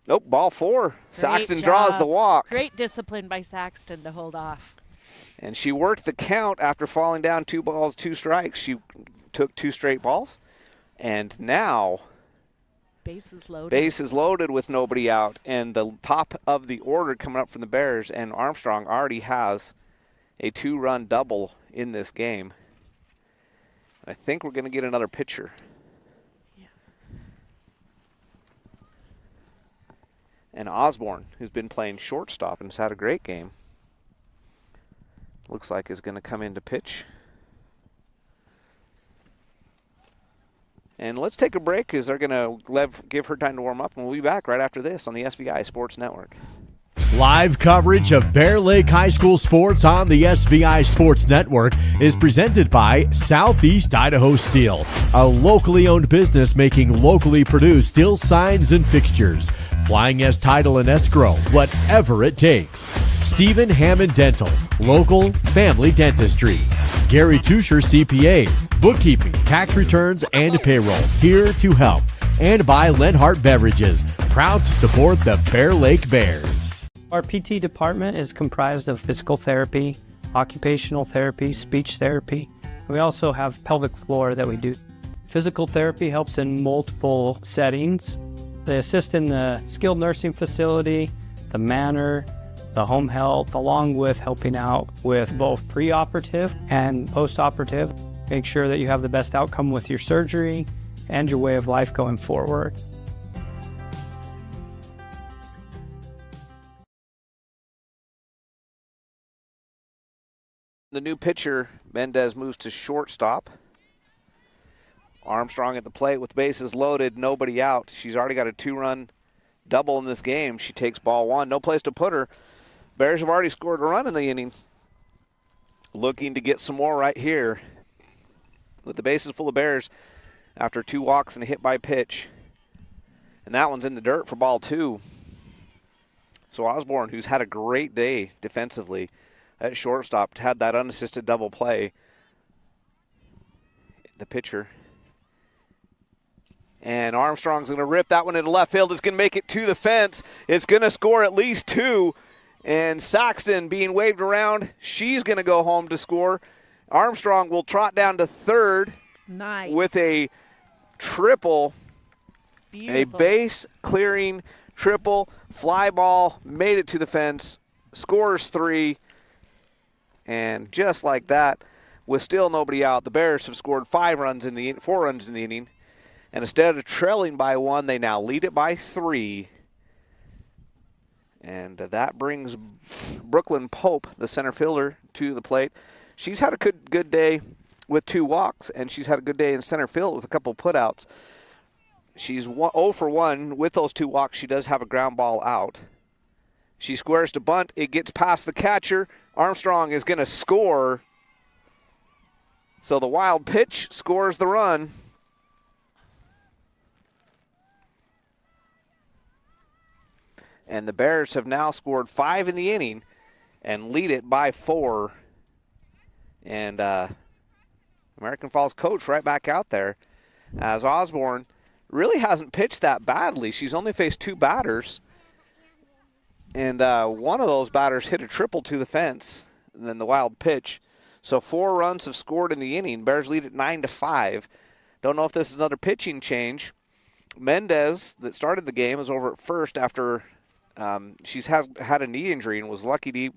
Nope, ball 4. Saxton draws the walk.
Great discipline by Saxton to hold off.
And she worked the count after falling down 2 balls, 2 strikes. She took 2 straight balls. And now
bases loaded.
Bases loaded with nobody out. And the top of the order coming up from the Bears, and Armstrong already has a 2-run double in this game. I think we're going to get another pitcher.
Yeah.
And Osborne, who's been playing shortstop and has had a great game, looks like is going to come in to pitch. And let's take a break because they're going to give her time to warm up, and we'll be back right after this on the SVI Sports Network.
Live coverage of Bear Lake High School sports on the SVI Sports Network is presented by Southeast Idaho Steel, a locally owned business making locally produced steel signs and fixtures. Flying S title and escrow, whatever it takes. Stephen Hammond Dental, local family dentistry. Gary Tusher CPA, bookkeeping, tax returns, and payroll, here to help. And by Lenhart Beverages, proud to support the Bear Lake Bears.
Our PT department is comprised of physical therapy, occupational therapy, speech therapy. We also have pelvic floor that we do. Physical therapy helps in multiple settings. They assist in the skilled nursing facility, the manor, the home health, along with helping out with both preoperative and postoperative. Make sure that you have the best outcome with your surgery and your way of life going forward.
The new pitcher, Mendez, moves to shortstop. Armstrong at the plate with bases loaded, nobody out. She's already got a 2-run double in this game. She takes ball 1, no place to put her. Bears have already scored a run in the inning. Looking to get some more right here. With the bases full of Bears after 2 walks and a hit by pitch. And that one's in the dirt for ball 2. So Osborne, who's had a great day defensively at shortstop, had that unassisted double play. The pitcher. And Armstrong's going to rip that one into left field. It's going to make it to the fence. It's going to score at least 2. And Saxton being waved around. She's going to go home to score. Armstrong will trot down to third.
Nice.
With a triple.
Beautiful.
A base clearing triple. Fly ball. Made it to the fence. Scores 3. And just like that, with still nobody out, the Bears have scored 4 runs in the inning. And instead of trailing by 1, they now lead it by 3. And that brings Brooklyn Pope, the center fielder, to the plate. She's had a good day with 2 walks, and she's had a good day in center field with a couple putouts. She's 0 for 1 with those 2 walks. She does have a ground ball out. She squares to bunt. It gets past the catcher. Armstrong is going to score. So the wild pitch scores the run. And the Bears have now scored 5 in the inning and lead it by 4. And American Falls coach right back out there, as Osborne really hasn't pitched that badly. She's only faced 2 batters. And one of those batters hit a triple to the fence, and then the wild pitch. So 4 runs have scored in the inning. Bears lead at 9-5. Don't know if this is another pitching change. Mendez, that started the game, is over at first after she's had a knee injury and was lucky to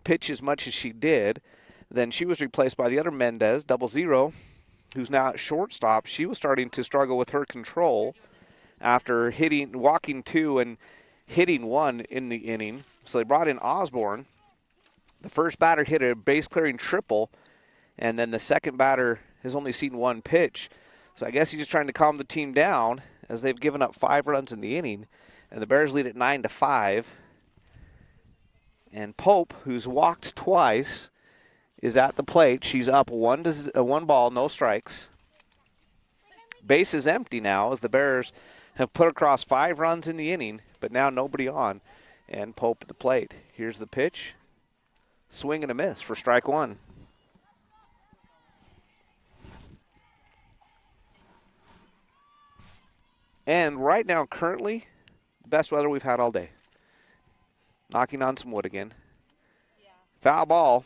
pitch as much as she did. Then she was replaced by the other Mendez, 00. who's now at shortstop, she was starting to struggle with her control after walking 2 and hitting 1 in the inning. So they brought in Osborne. The first batter hit a base-clearing triple, and then the second batter has only seen 1 pitch. So I guess he's just trying to calm the team down as they've given up 5 runs in the inning, and the Bears lead at 9-5. And Pope, who's walked twice, is at the plate. She's up 1 ball, no strikes. Base is empty now as the Bears have put across 5 runs in the inning, but now nobody on. And Pope at the plate. Here's the pitch. Swing and a miss for strike 1. And right now, currently, the best weather we've had all day. Knocking on some wood again. Foul ball.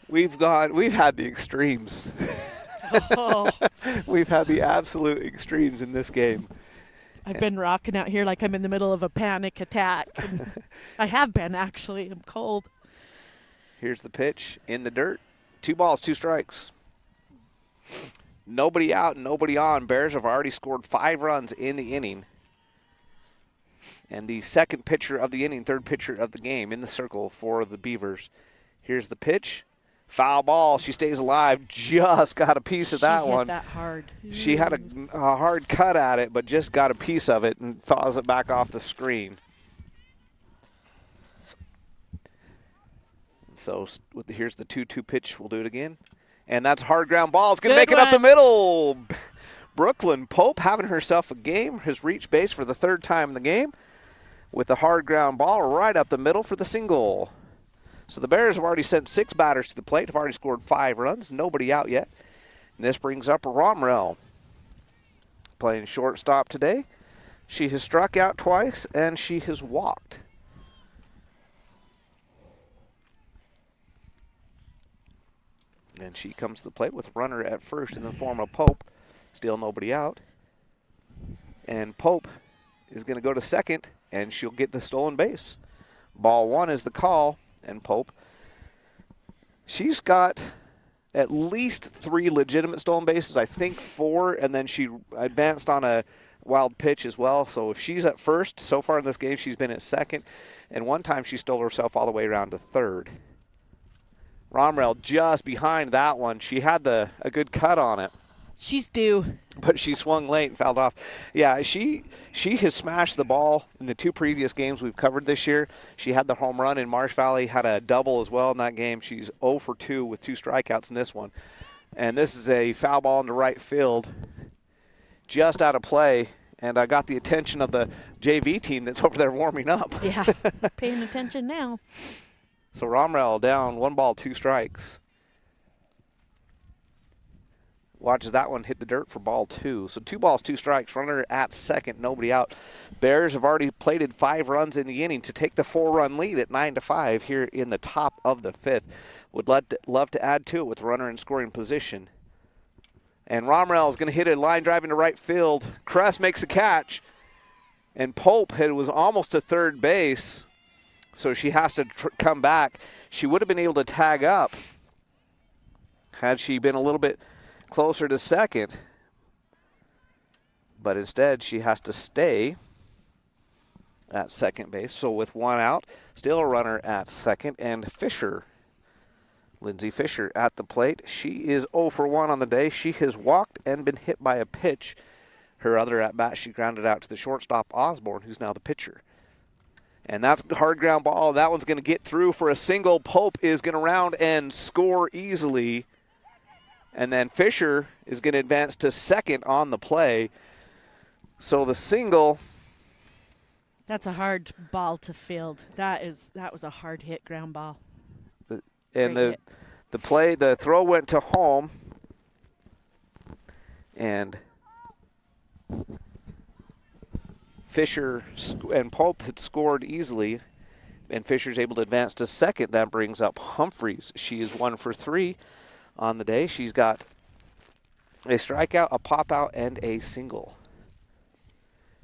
We've had the extremes.
Oh.
We've had the absolute extremes in this game.
I've been rocking out here like I'm in the middle of a panic attack. I have been, actually. I'm cold.
Here's the pitch in the dirt. 2 balls, 2 strikes. Nobody out, nobody on. Bears have already scored 5 runs in the inning. And the second pitcher of the inning, third pitcher of the game in the circle for the Beavers. Here's the pitch. Foul ball. She stays alive. Just got a piece of that one.
She hit that hard.
She had a hard cut at it, but just got a piece of it and fouls it back off the screen. So here's the 2-2 pitch. We'll do it again. And that's a hard ground ball. It's going to make it up the middle. Brooklyn Pope having herself a game, has reached base for the 3rd time in the game with a hard ground ball right up the middle for the single. So the Bears have already sent 6 batters to the plate, have already scored 5 runs, nobody out yet. And this brings up Romrell, playing shortstop today. She has struck out twice, and she has walked. And she comes to the plate with a runner at first in the form of Pope. Still nobody out. And Pope is going to go to second, and she'll get the stolen base. Ball 1 is the call, and Pope, she's got at least 3 legitimate stolen bases, I think 4, and then she advanced on a wild pitch as well. So if she's at first, so far in this game she's been at second, and one time she stole herself all the way around to third. Romrell just behind that one. She had a good cut on it.
She's due.
But she swung late and fouled off. Yeah, she has smashed the ball in the 2 previous games we've covered this year. She had the home run in Marsh Valley, had a double as well in that game. She's 0 for 2 with 2 strikeouts in this one. And this is a foul ball into right field, just out of play. And I got the attention of the JV team that's over there warming up.
Yeah, paying attention now.
So Romrell down 1 ball, 2 strikes. Watches that one hit the dirt for ball 2. So 2 balls, 2 strikes. Runner at second, nobody out. Bears have already plated 5 runs in the inning to take the 4-run lead at 9-5 here in the top of the 5th. Would love to add to it with runner in scoring position. And Romrell is going to hit a line drive into right field. Kress makes a catch. And Pope was almost to third base. So she has to come back. She would have been able to tag up had she been a little bit closer to second. But instead, she has to stay at second base. So with 1 out, still a runner at second. And Fisher, Lindsay Fisher at the plate. She is 0 for 1 on the day. She has walked and been hit by a pitch. Her other at-bat, she grounded out to the shortstop, Osborne, who's now the pitcher. And that's a hard ground ball. That one's going to get through for a single. Pope is going to round and score easily. And then Fisher is going to advance to second on the play. So the single.
That's a hard ball to field. That was a hard hit ground ball.
And the throw went to home. And Fisher and Pope had scored easily, and Fisher's able to advance to second. That brings up Humphreys. She is 1 for 3 on the day. She's got a strikeout, a pop-out, and a single.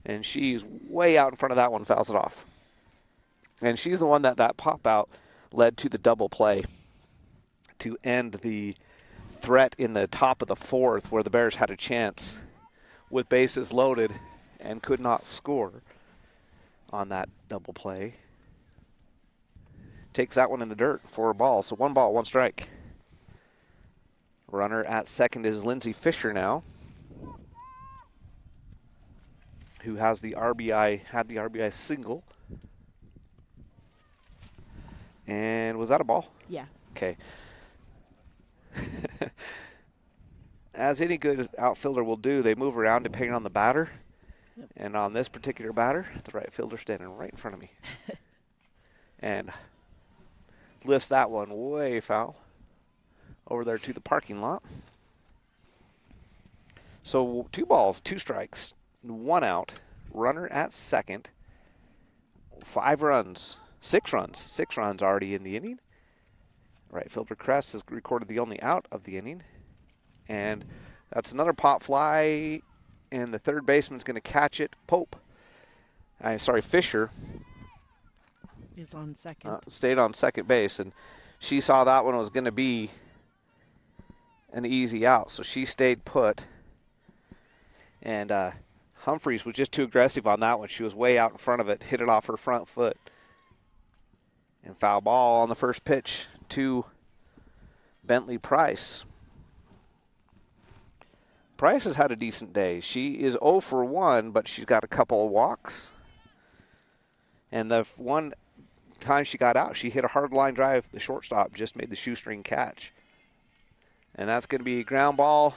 And she's way out in front of that one, fouls it off. And she's the one that pop-out led to the double play to end the threat in the top of the fourth where the Bears had a chance with bases loaded and could not score on that double play. Takes that one in the dirt for a ball. So 1 ball, 1 strike. Runner at second is Lindsey Fisher now, who has the RBI, had the RBI single. And was that a ball?
Yeah.
Okay. As any good outfielder will do, they move around depending on the batter.
Yep.
And on this particular batter, the right fielder standing right in front of me. And lifts that one way foul over there to the parking lot. So 2 balls, 2 strikes, 1 out. Runner at second. 5 runs, 6 runs. 6 runs already in the inning. Right fielder Kress has recorded the only out of the inning. And that's another pop fly, and the third baseman's going to catch it. Fisher
is on second.
Stayed on second base, and she saw that one was going to be an easy out, so she stayed put. And Humphreys was just too aggressive on that one. She was way out in front of it, hit it off her front foot. And foul ball on the first pitch to Bentley Price. Price has had a decent day. She is 0 for 1, but she's got a couple of walks. And the one time she got out, she hit a hard line drive. The shortstop just made the shoestring catch. And that's going to be a ground ball,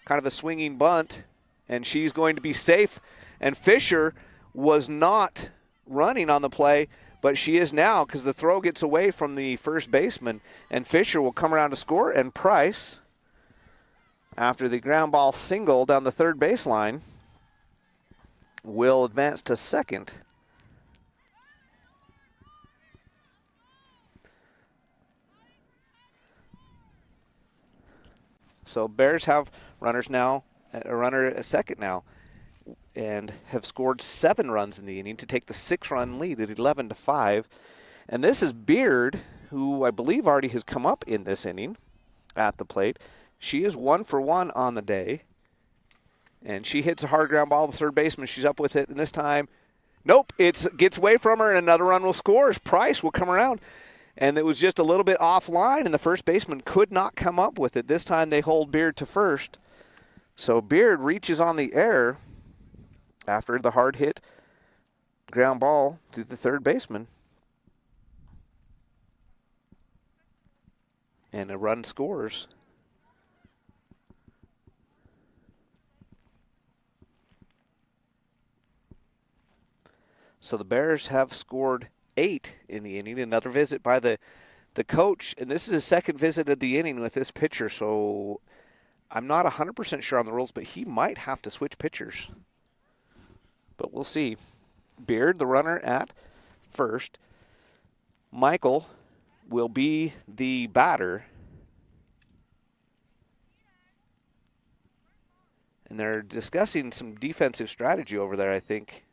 kind of a swinging bunt, and she's going to be safe. And Fisher was not running on the play, but she is now because the throw gets away from the first baseman, and Fisher will come around to score, and Price, after the ground ball single down the third baseline, will advance to second. So Bears have runners now, a runner at second now, and have scored 7 runs in the inning to take the 6-run lead at 11-5. And this is Beard, who I believe already has come up in this inning at the plate. She is 1 for 1 on the day. And she hits a hard ground ball to the third baseman. She's up with it, and this time, nope, it gets away from her, and another run will score as Price will come around. And it was just a little bit offline, and the first baseman could not come up with it. This time they hold Beard to first. So Beard reaches on the air after the hard hit ground ball to the third baseman. And a run scores. So the Bears have scored 8 in the inning. Another visit by the coach, and this is his second visit of the inning with this pitcher, so I'm not 100% sure on the rules, but he might have to switch pitchers. But we'll see. Beard, the runner at first. Michael will be the batter. And they're discussing some defensive strategy over there, I think.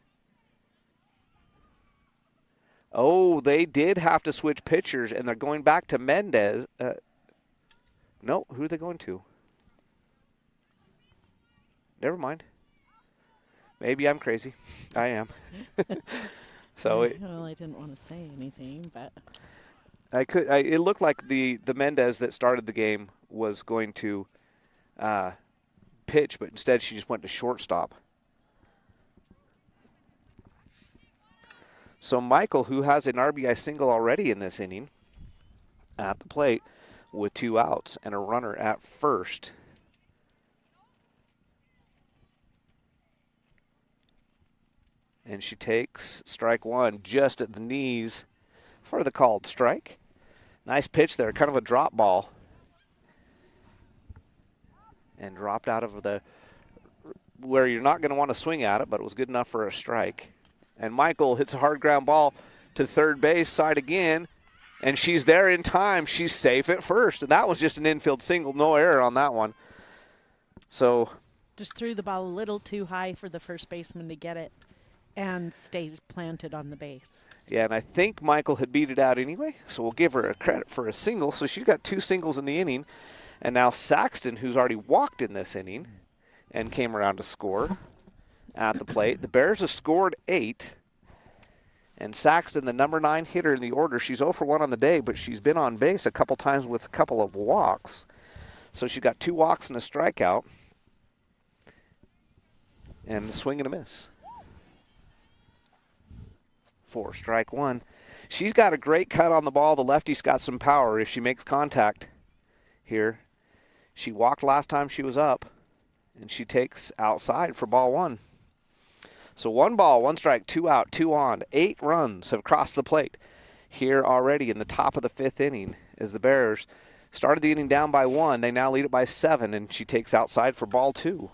Oh, they did have to switch pitchers, and they're going back to Mendez. No, who are they going to? Never mind. Maybe I'm crazy. I am. So
well, I didn't want to say anything, but
it looked like the Mendez that started the game was going to pitch, but instead she just went to shortstop. So Michael, who has an RBI single already in this inning, at the plate with 2 outs and a runner at first. And she takes strike 1 just at the knees for the called strike. Nice pitch there, kind of a drop ball. And dropped out of where you're not going to want to swing at it, but it was good enough for a strike. And Michael hits a hard ground ball to third base side again, and she's there in time. She's safe at first, and that was just an infield single, no error on that one. So
just threw the ball a little too high for the first baseman to get it and stays planted on the base. So.
Yeah, and I think Michael had beat it out anyway, so we'll give her a credit for a single. So she's got 2 singles in the inning, And now Saxton, who's already walked in this inning and came around to score at the plate. The Bears have scored 8. And Saxton, the number 9 hitter in the order, she's 0 for 1 on the day, but she's been on base a couple times with a couple of walks. So she got 2 walks and a strikeout. And a swing and a miss. 4, strike 1. She's got a great cut on the ball. The lefty's got some power if she makes contact here. She walked last time she was up, and she takes outside for ball 1. So 1 ball, 1 strike, 2 out, 2 on. 8 runs have crossed the plate here already in the top of the 5th inning as the Bears started the inning down by 1. They now lead it by 7, and she takes outside for ball 2.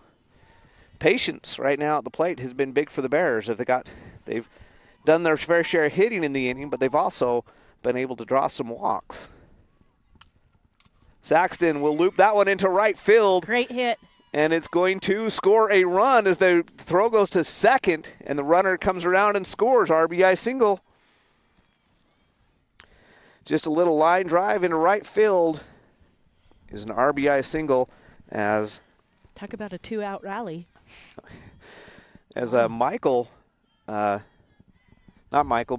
Patience right now at the plate has been big for the Bears. They've done their fair share of hitting in the inning, but they've also been able to draw some walks. Saxton will loop that one into right field.
Great hit.
And it's going to score a run as the throw goes to second, and the runner comes around and scores. RBI single. Just a little line drive into right field is an RBI single as...
Talk about a 2-out rally.
As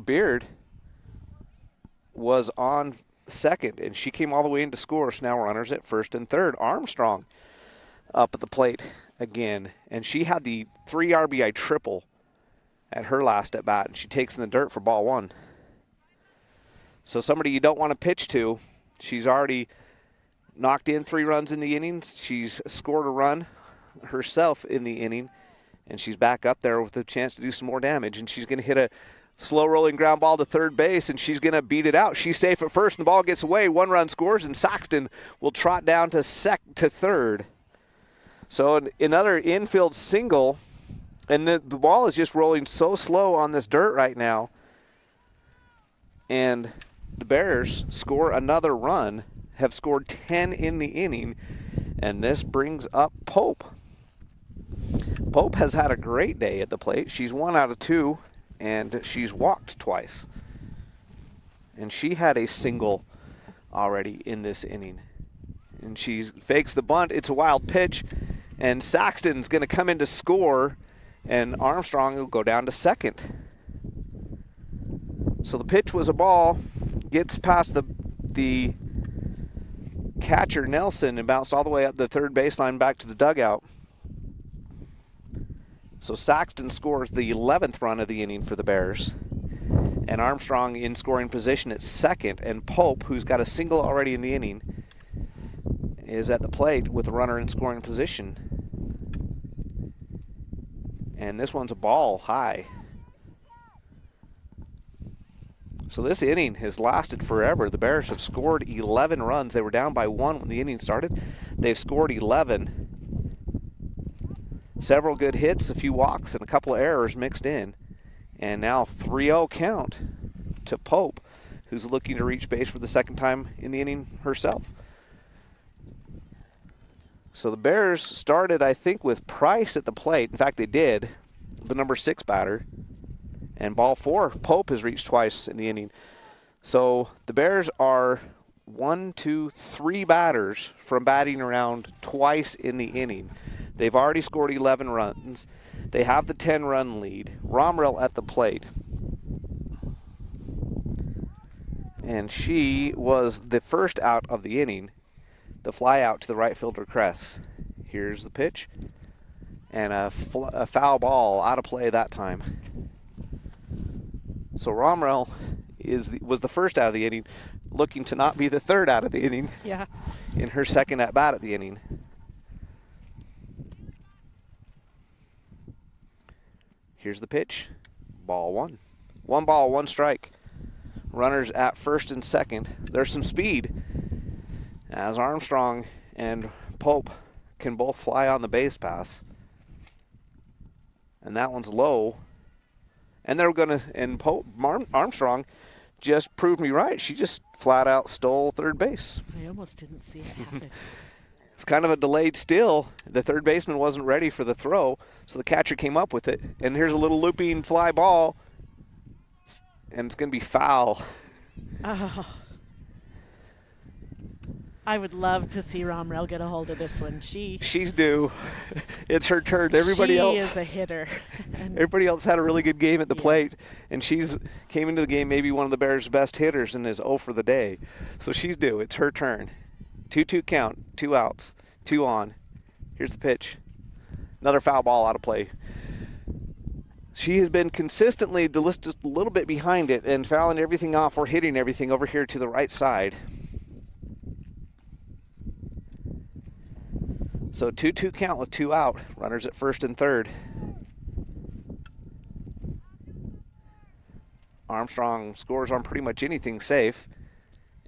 Beard was on second, and she came all the way in to score. So now runners at first and third. Armstrong up at the plate again, and she had the 3 RBI triple at her last at bat, and she takes in the dirt for ball 1. So somebody you don't want to pitch to. She's already knocked in 3 runs in the innings. She's scored a run herself in the inning, and she's back up there with a chance to do some more damage, and she's going to hit a slow rolling ground ball to third base, and she's going to beat it out. She's safe at first, and the ball gets away. 1 run scores, and Saxton will trot down to third. So another infield single, and the ball is just rolling so slow on this dirt right now. And the Bears score another run, have scored 10 in the inning, and this brings up Pope. Pope has had a great day at the plate. She's 1 out of 2, and she's walked twice. And she had a single already in this inning. And she fakes the bunt. It's a wild pitch. And Saxton's going to come in to score, and Armstrong will go down to second. So the pitch was a ball, gets past the catcher Nelson and bounced all the way up the third baseline back to the dugout. So Saxton scores the 11th run of the inning for the Bears. And Armstrong in scoring position at second, and Pope, who's got a single already in the inning, is at the plate with a runner in scoring position. And this one's a ball high. So this inning has lasted forever. The Bears have scored 11 runs. They were down by 1 when the inning started. They've scored 11. Several good hits, a few walks, and a couple of errors mixed in. And now 3-0 count to Pope, who's looking to reach base for the second time in the inning herself. So the Bears started, I think, with Price at the plate. In fact, they did, the number 6 batter. And ball 4, Pope has reached twice in the inning. So the Bears are 3 batters from batting around twice in the inning. They've already scored 11 runs. They have the 10-run lead. Romrell at the plate. And she was the first out of the inning. The fly out to the right fielder Kress. Here's the pitch. And a foul ball out of play that time. So Romrell was the first out of the inning, looking to not be the third out of the inning.
Yeah.
In her second at bat at the inning. Here's the pitch. Ball 1. 1 ball, 1 strike. Runners at first and second. There's some speed as Armstrong and Pope can both fly on the base pass. And that one's low. And they're going to, and Armstrong just proved me right. She just flat out stole third base.
I almost didn't see it happen.
It's kind of a delayed steal. The third baseman wasn't ready for the throw, so the catcher came up with it. And here's a little looping fly ball, and it's going to be foul.
Oh. I would love to see Romrell get a hold of this one.
She's due. It's her turn. Everybody else
is a hitter.
Everybody else had a really good game at the plate, and she's came into the game maybe one of the Bears' best hitters and is 0 for the day. So she's due. It's her turn. 2-2 count, 2 outs, 2 on. Here's the pitch. Another foul ball out of play. She has been consistently just a little bit behind it and fouling everything off or hitting everything over here to the right side. So 2-2 count with 2 out. Runners at first and third. Armstrong scores on pretty much anything safe.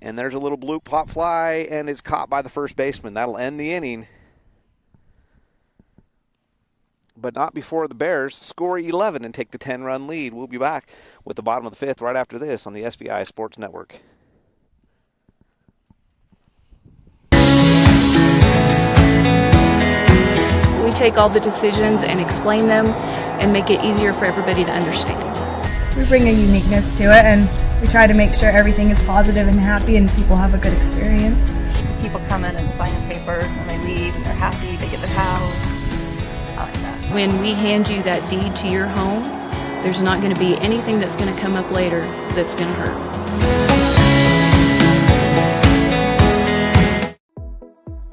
And there's a little bloop pop fly, and it's caught by the first baseman. That'll end the inning. But not before the Bears score 11 and take the 10-run lead. We'll be back with the bottom of the 5th right after this on the SVI Sports Network.
We take all the decisions and explain them and make it easier for everybody to understand.
We bring a uniqueness to it, and we try to make sure everything is positive and happy and people have a good experience.
People come in and sign the papers and then they leave and they're happy, they get their house. I like that.
When we hand you that deed to your home, there's not going to be anything that's going to come up later that's going to hurt.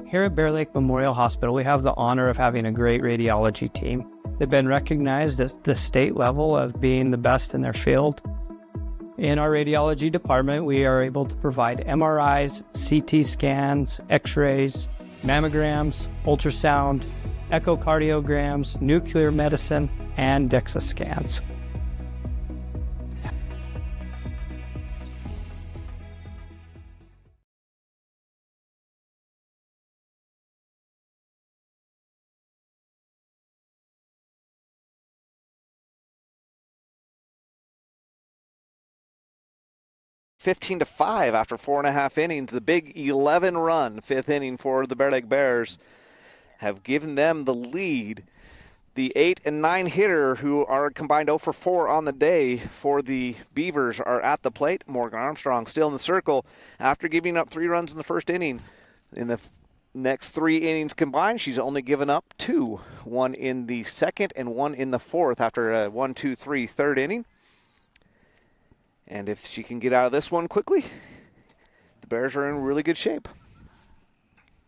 Here at Bear Lake Memorial Hospital, we have the honor of having a great radiology team. They've been recognized at the state level of being the best in their field. In our radiology department, we are able to provide MRIs, CT scans, X-rays, mammograms, ultrasound, echocardiograms, nuclear medicine, and DEXA scans.
$15 to 5 after 4.5 innings. The big 11-run 5th inning for the Bear Lake Bears have given them the lead. The 8 and 9 hitter, who are combined 0 for 4 on the day for the Beavers, are at the plate. Morgan Armstrong still in the circle after giving up 3 runs in the first inning. In the next 3 innings combined, she's only given up 2. 1 in the second and 1 in the fourth after a 1-2-3 third inning. And if she can get out of this one quickly, the Bears are in really good shape.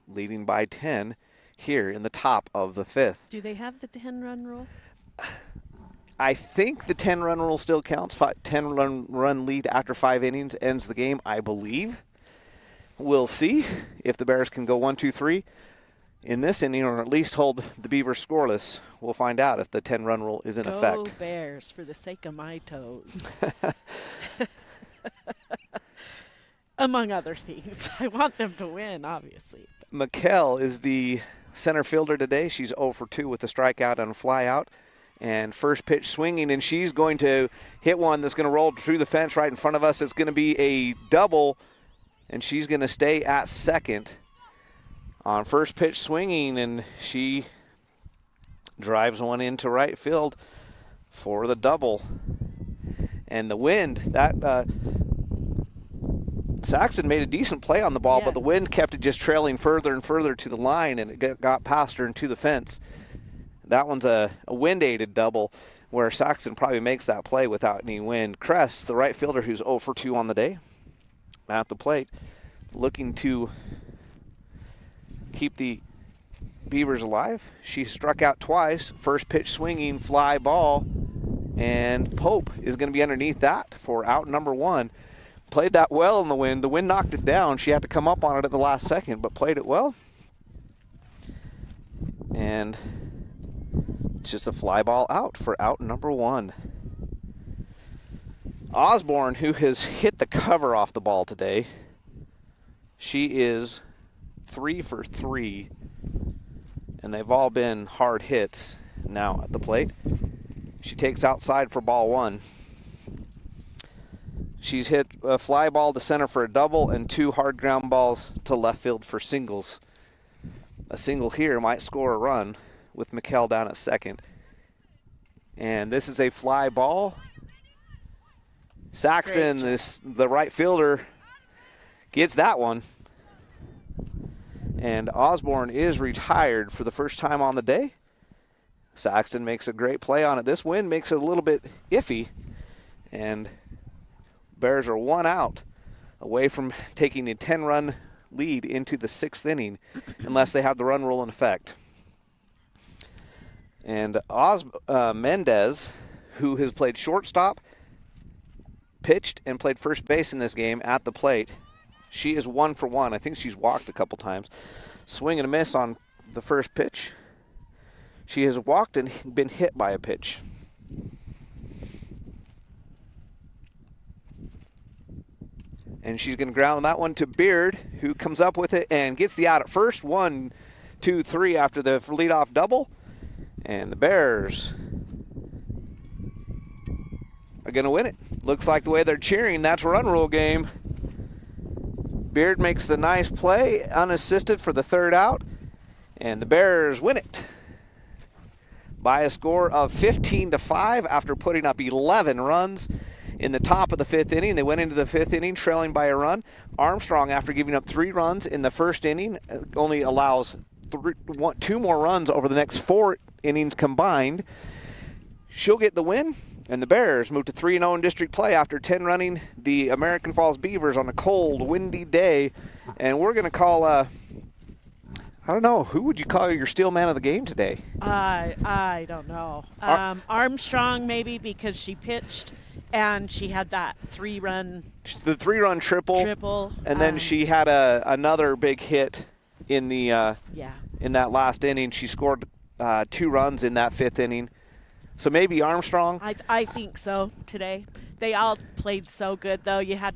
Leading by 10 here in the top of the 5th.
Do they have the 10-run rule?
I think the 10-run rule still counts. 10-run lead after 5 innings ends the game, I believe. We'll see if the Bears can go 1-2-3 in this inning, or at least hold the Beavers scoreless. We'll find out if the 10-run rule is in effect.
Go Bears, for the sake of my toes. Among other things. I want them to win, obviously.
McKell is the center fielder today. She's 0 for 2 with a strikeout and a fly out. And first pitch swinging, and she's going to hit one that's going to roll through the fence right in front of us. It's going to be a double, and she's going to stay at second on first pitch swinging, and she drives one into right field for the double. And the wind, that Saxon made a decent play on the ball, but the wind kept it just trailing further and further to the line, and it got past her and to the fence. That one's a wind-aided double where Saxon probably makes that play without any wind. Kress, the right fielder, who's 0 for 2 on the day, at the plate, looking to keep the Beavers alive. She struck out twice. First pitch swinging, fly ball, and Pope is going to be underneath that for out number 1. Played that well in the wind. The wind knocked it down. She had to come up on it at the last second, but played it well. And it's just a fly ball out for out number 1. Osborne, who has hit the cover off the ball today, she is 3 for 3, and they've all been hard hits now at the plate. She takes outside for ball 1. She's hit a fly ball to center for a double and 2 hard ground balls to left field for singles. A single here might score a run with McKell down at second. And this is a fly ball. Saxton, the right fielder, gets that one. And Osborne is retired for the first time on the day. Saxton makes a great play on it. This wind makes it a little bit iffy, and Bears are 1 out away from taking a 10-run lead into the 6th inning unless they have the run rule in effect. And Mendez, who has played shortstop, pitched, and played first base in this game at the plate, she is 1 for 1. I think she's walked a couple times. Swing and a miss on the first pitch. She has walked and been hit by a pitch. And she's going to ground that one to Beard, who comes up with it and gets the out at first. 1, 2, 3 after the leadoff double. And the Bears are going to win it. Looks like the way they're cheering, that's a run rule game. Beard makes the nice play, unassisted for the 3rd out, and the Bears win it by a score of 15-5 after putting up 11 runs in the top of the 5th inning. They went into the 5th inning trailing by a run. Armstrong, after giving up 3 runs in the 1st inning, only allows 2 more runs over the next 4 innings combined. She'll get the win. And the Bears move to 3-0 in district play after 10 running the American Falls Beavers on a cold, windy day. And we're going to call, I don't know, who would you call your steel man of the game today?
I don't know. Armstrong maybe, because she pitched and she had that 3-run.
The 3-run triple. And then she had another big hit in the in that last inning. She scored 2 runs in that 5th inning. So maybe Armstrong?
I think so today. They all played so good, though. You had,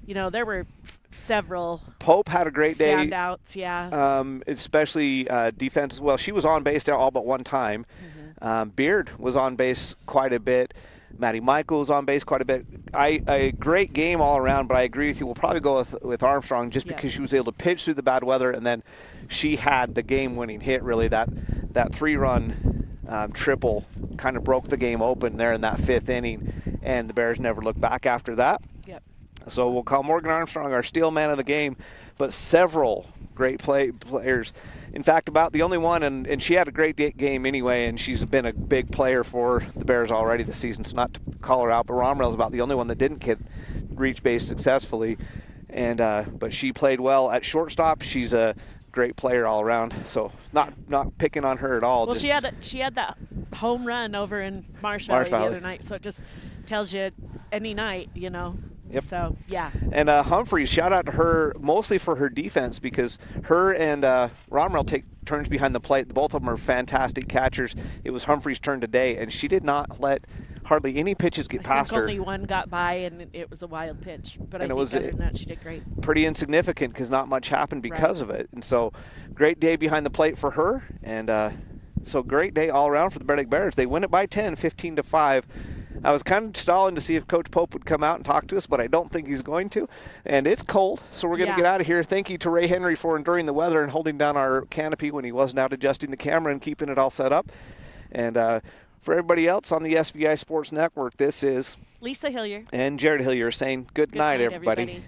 there were several.
Pope had a great day.
Standouts, yeah.
Especially defense. Well, she was on base all but one time. Mm-hmm. Beard was on base quite a bit. Maddie Michael was on base quite a bit. A great game all around, but I agree with you. We'll probably go with Armstrong just because she was able to pitch through the bad weather, and then she had the game-winning hit, really. That 3-run triple kind of broke the game open there in that 5th inning, and the Bears never looked back after that.
Yep.
So we'll call Morgan Armstrong our steel man of the game, but several great players. In fact, about the only one, and she had a great game anyway, and she's been a big player for the Bears already this season, so not to call her out, but Romrell's about the only one that didn't reach base successfully, and but she played well at shortstop. She's a great player all around, so not picking on her at all.
Well, she had that home run over in Marsh Valley the other night, so it just tells you any night,
Yep.
So, yeah.
And Humphreys, shout out to her mostly for her defense, because her and Romrell take turns behind the plate. Both of them are fantastic catchers. It was Humphreys' turn today, and she did not let hardly any pitches get past her.
Only one got by, and it was a wild pitch. But
and
I
think
other than that, she did great.
Pretty insignificant because not much happened because of it. And so, great day behind the plate for her. And so, great day all around for the Bear Lake Bears. They win it by 10, 15-5. I was kind of stalling to see if Coach Pope would come out and talk to us, but I don't think he's going to. And it's cold, so we're going to get out of here. Thank you to Ray Henry for enduring the weather and holding down our canopy when he wasn't out adjusting the camera and keeping it all set up. And for everybody else on the SVI Sports Network, this is
Lisa Hillier
and Jared Hillier saying good night, everybody.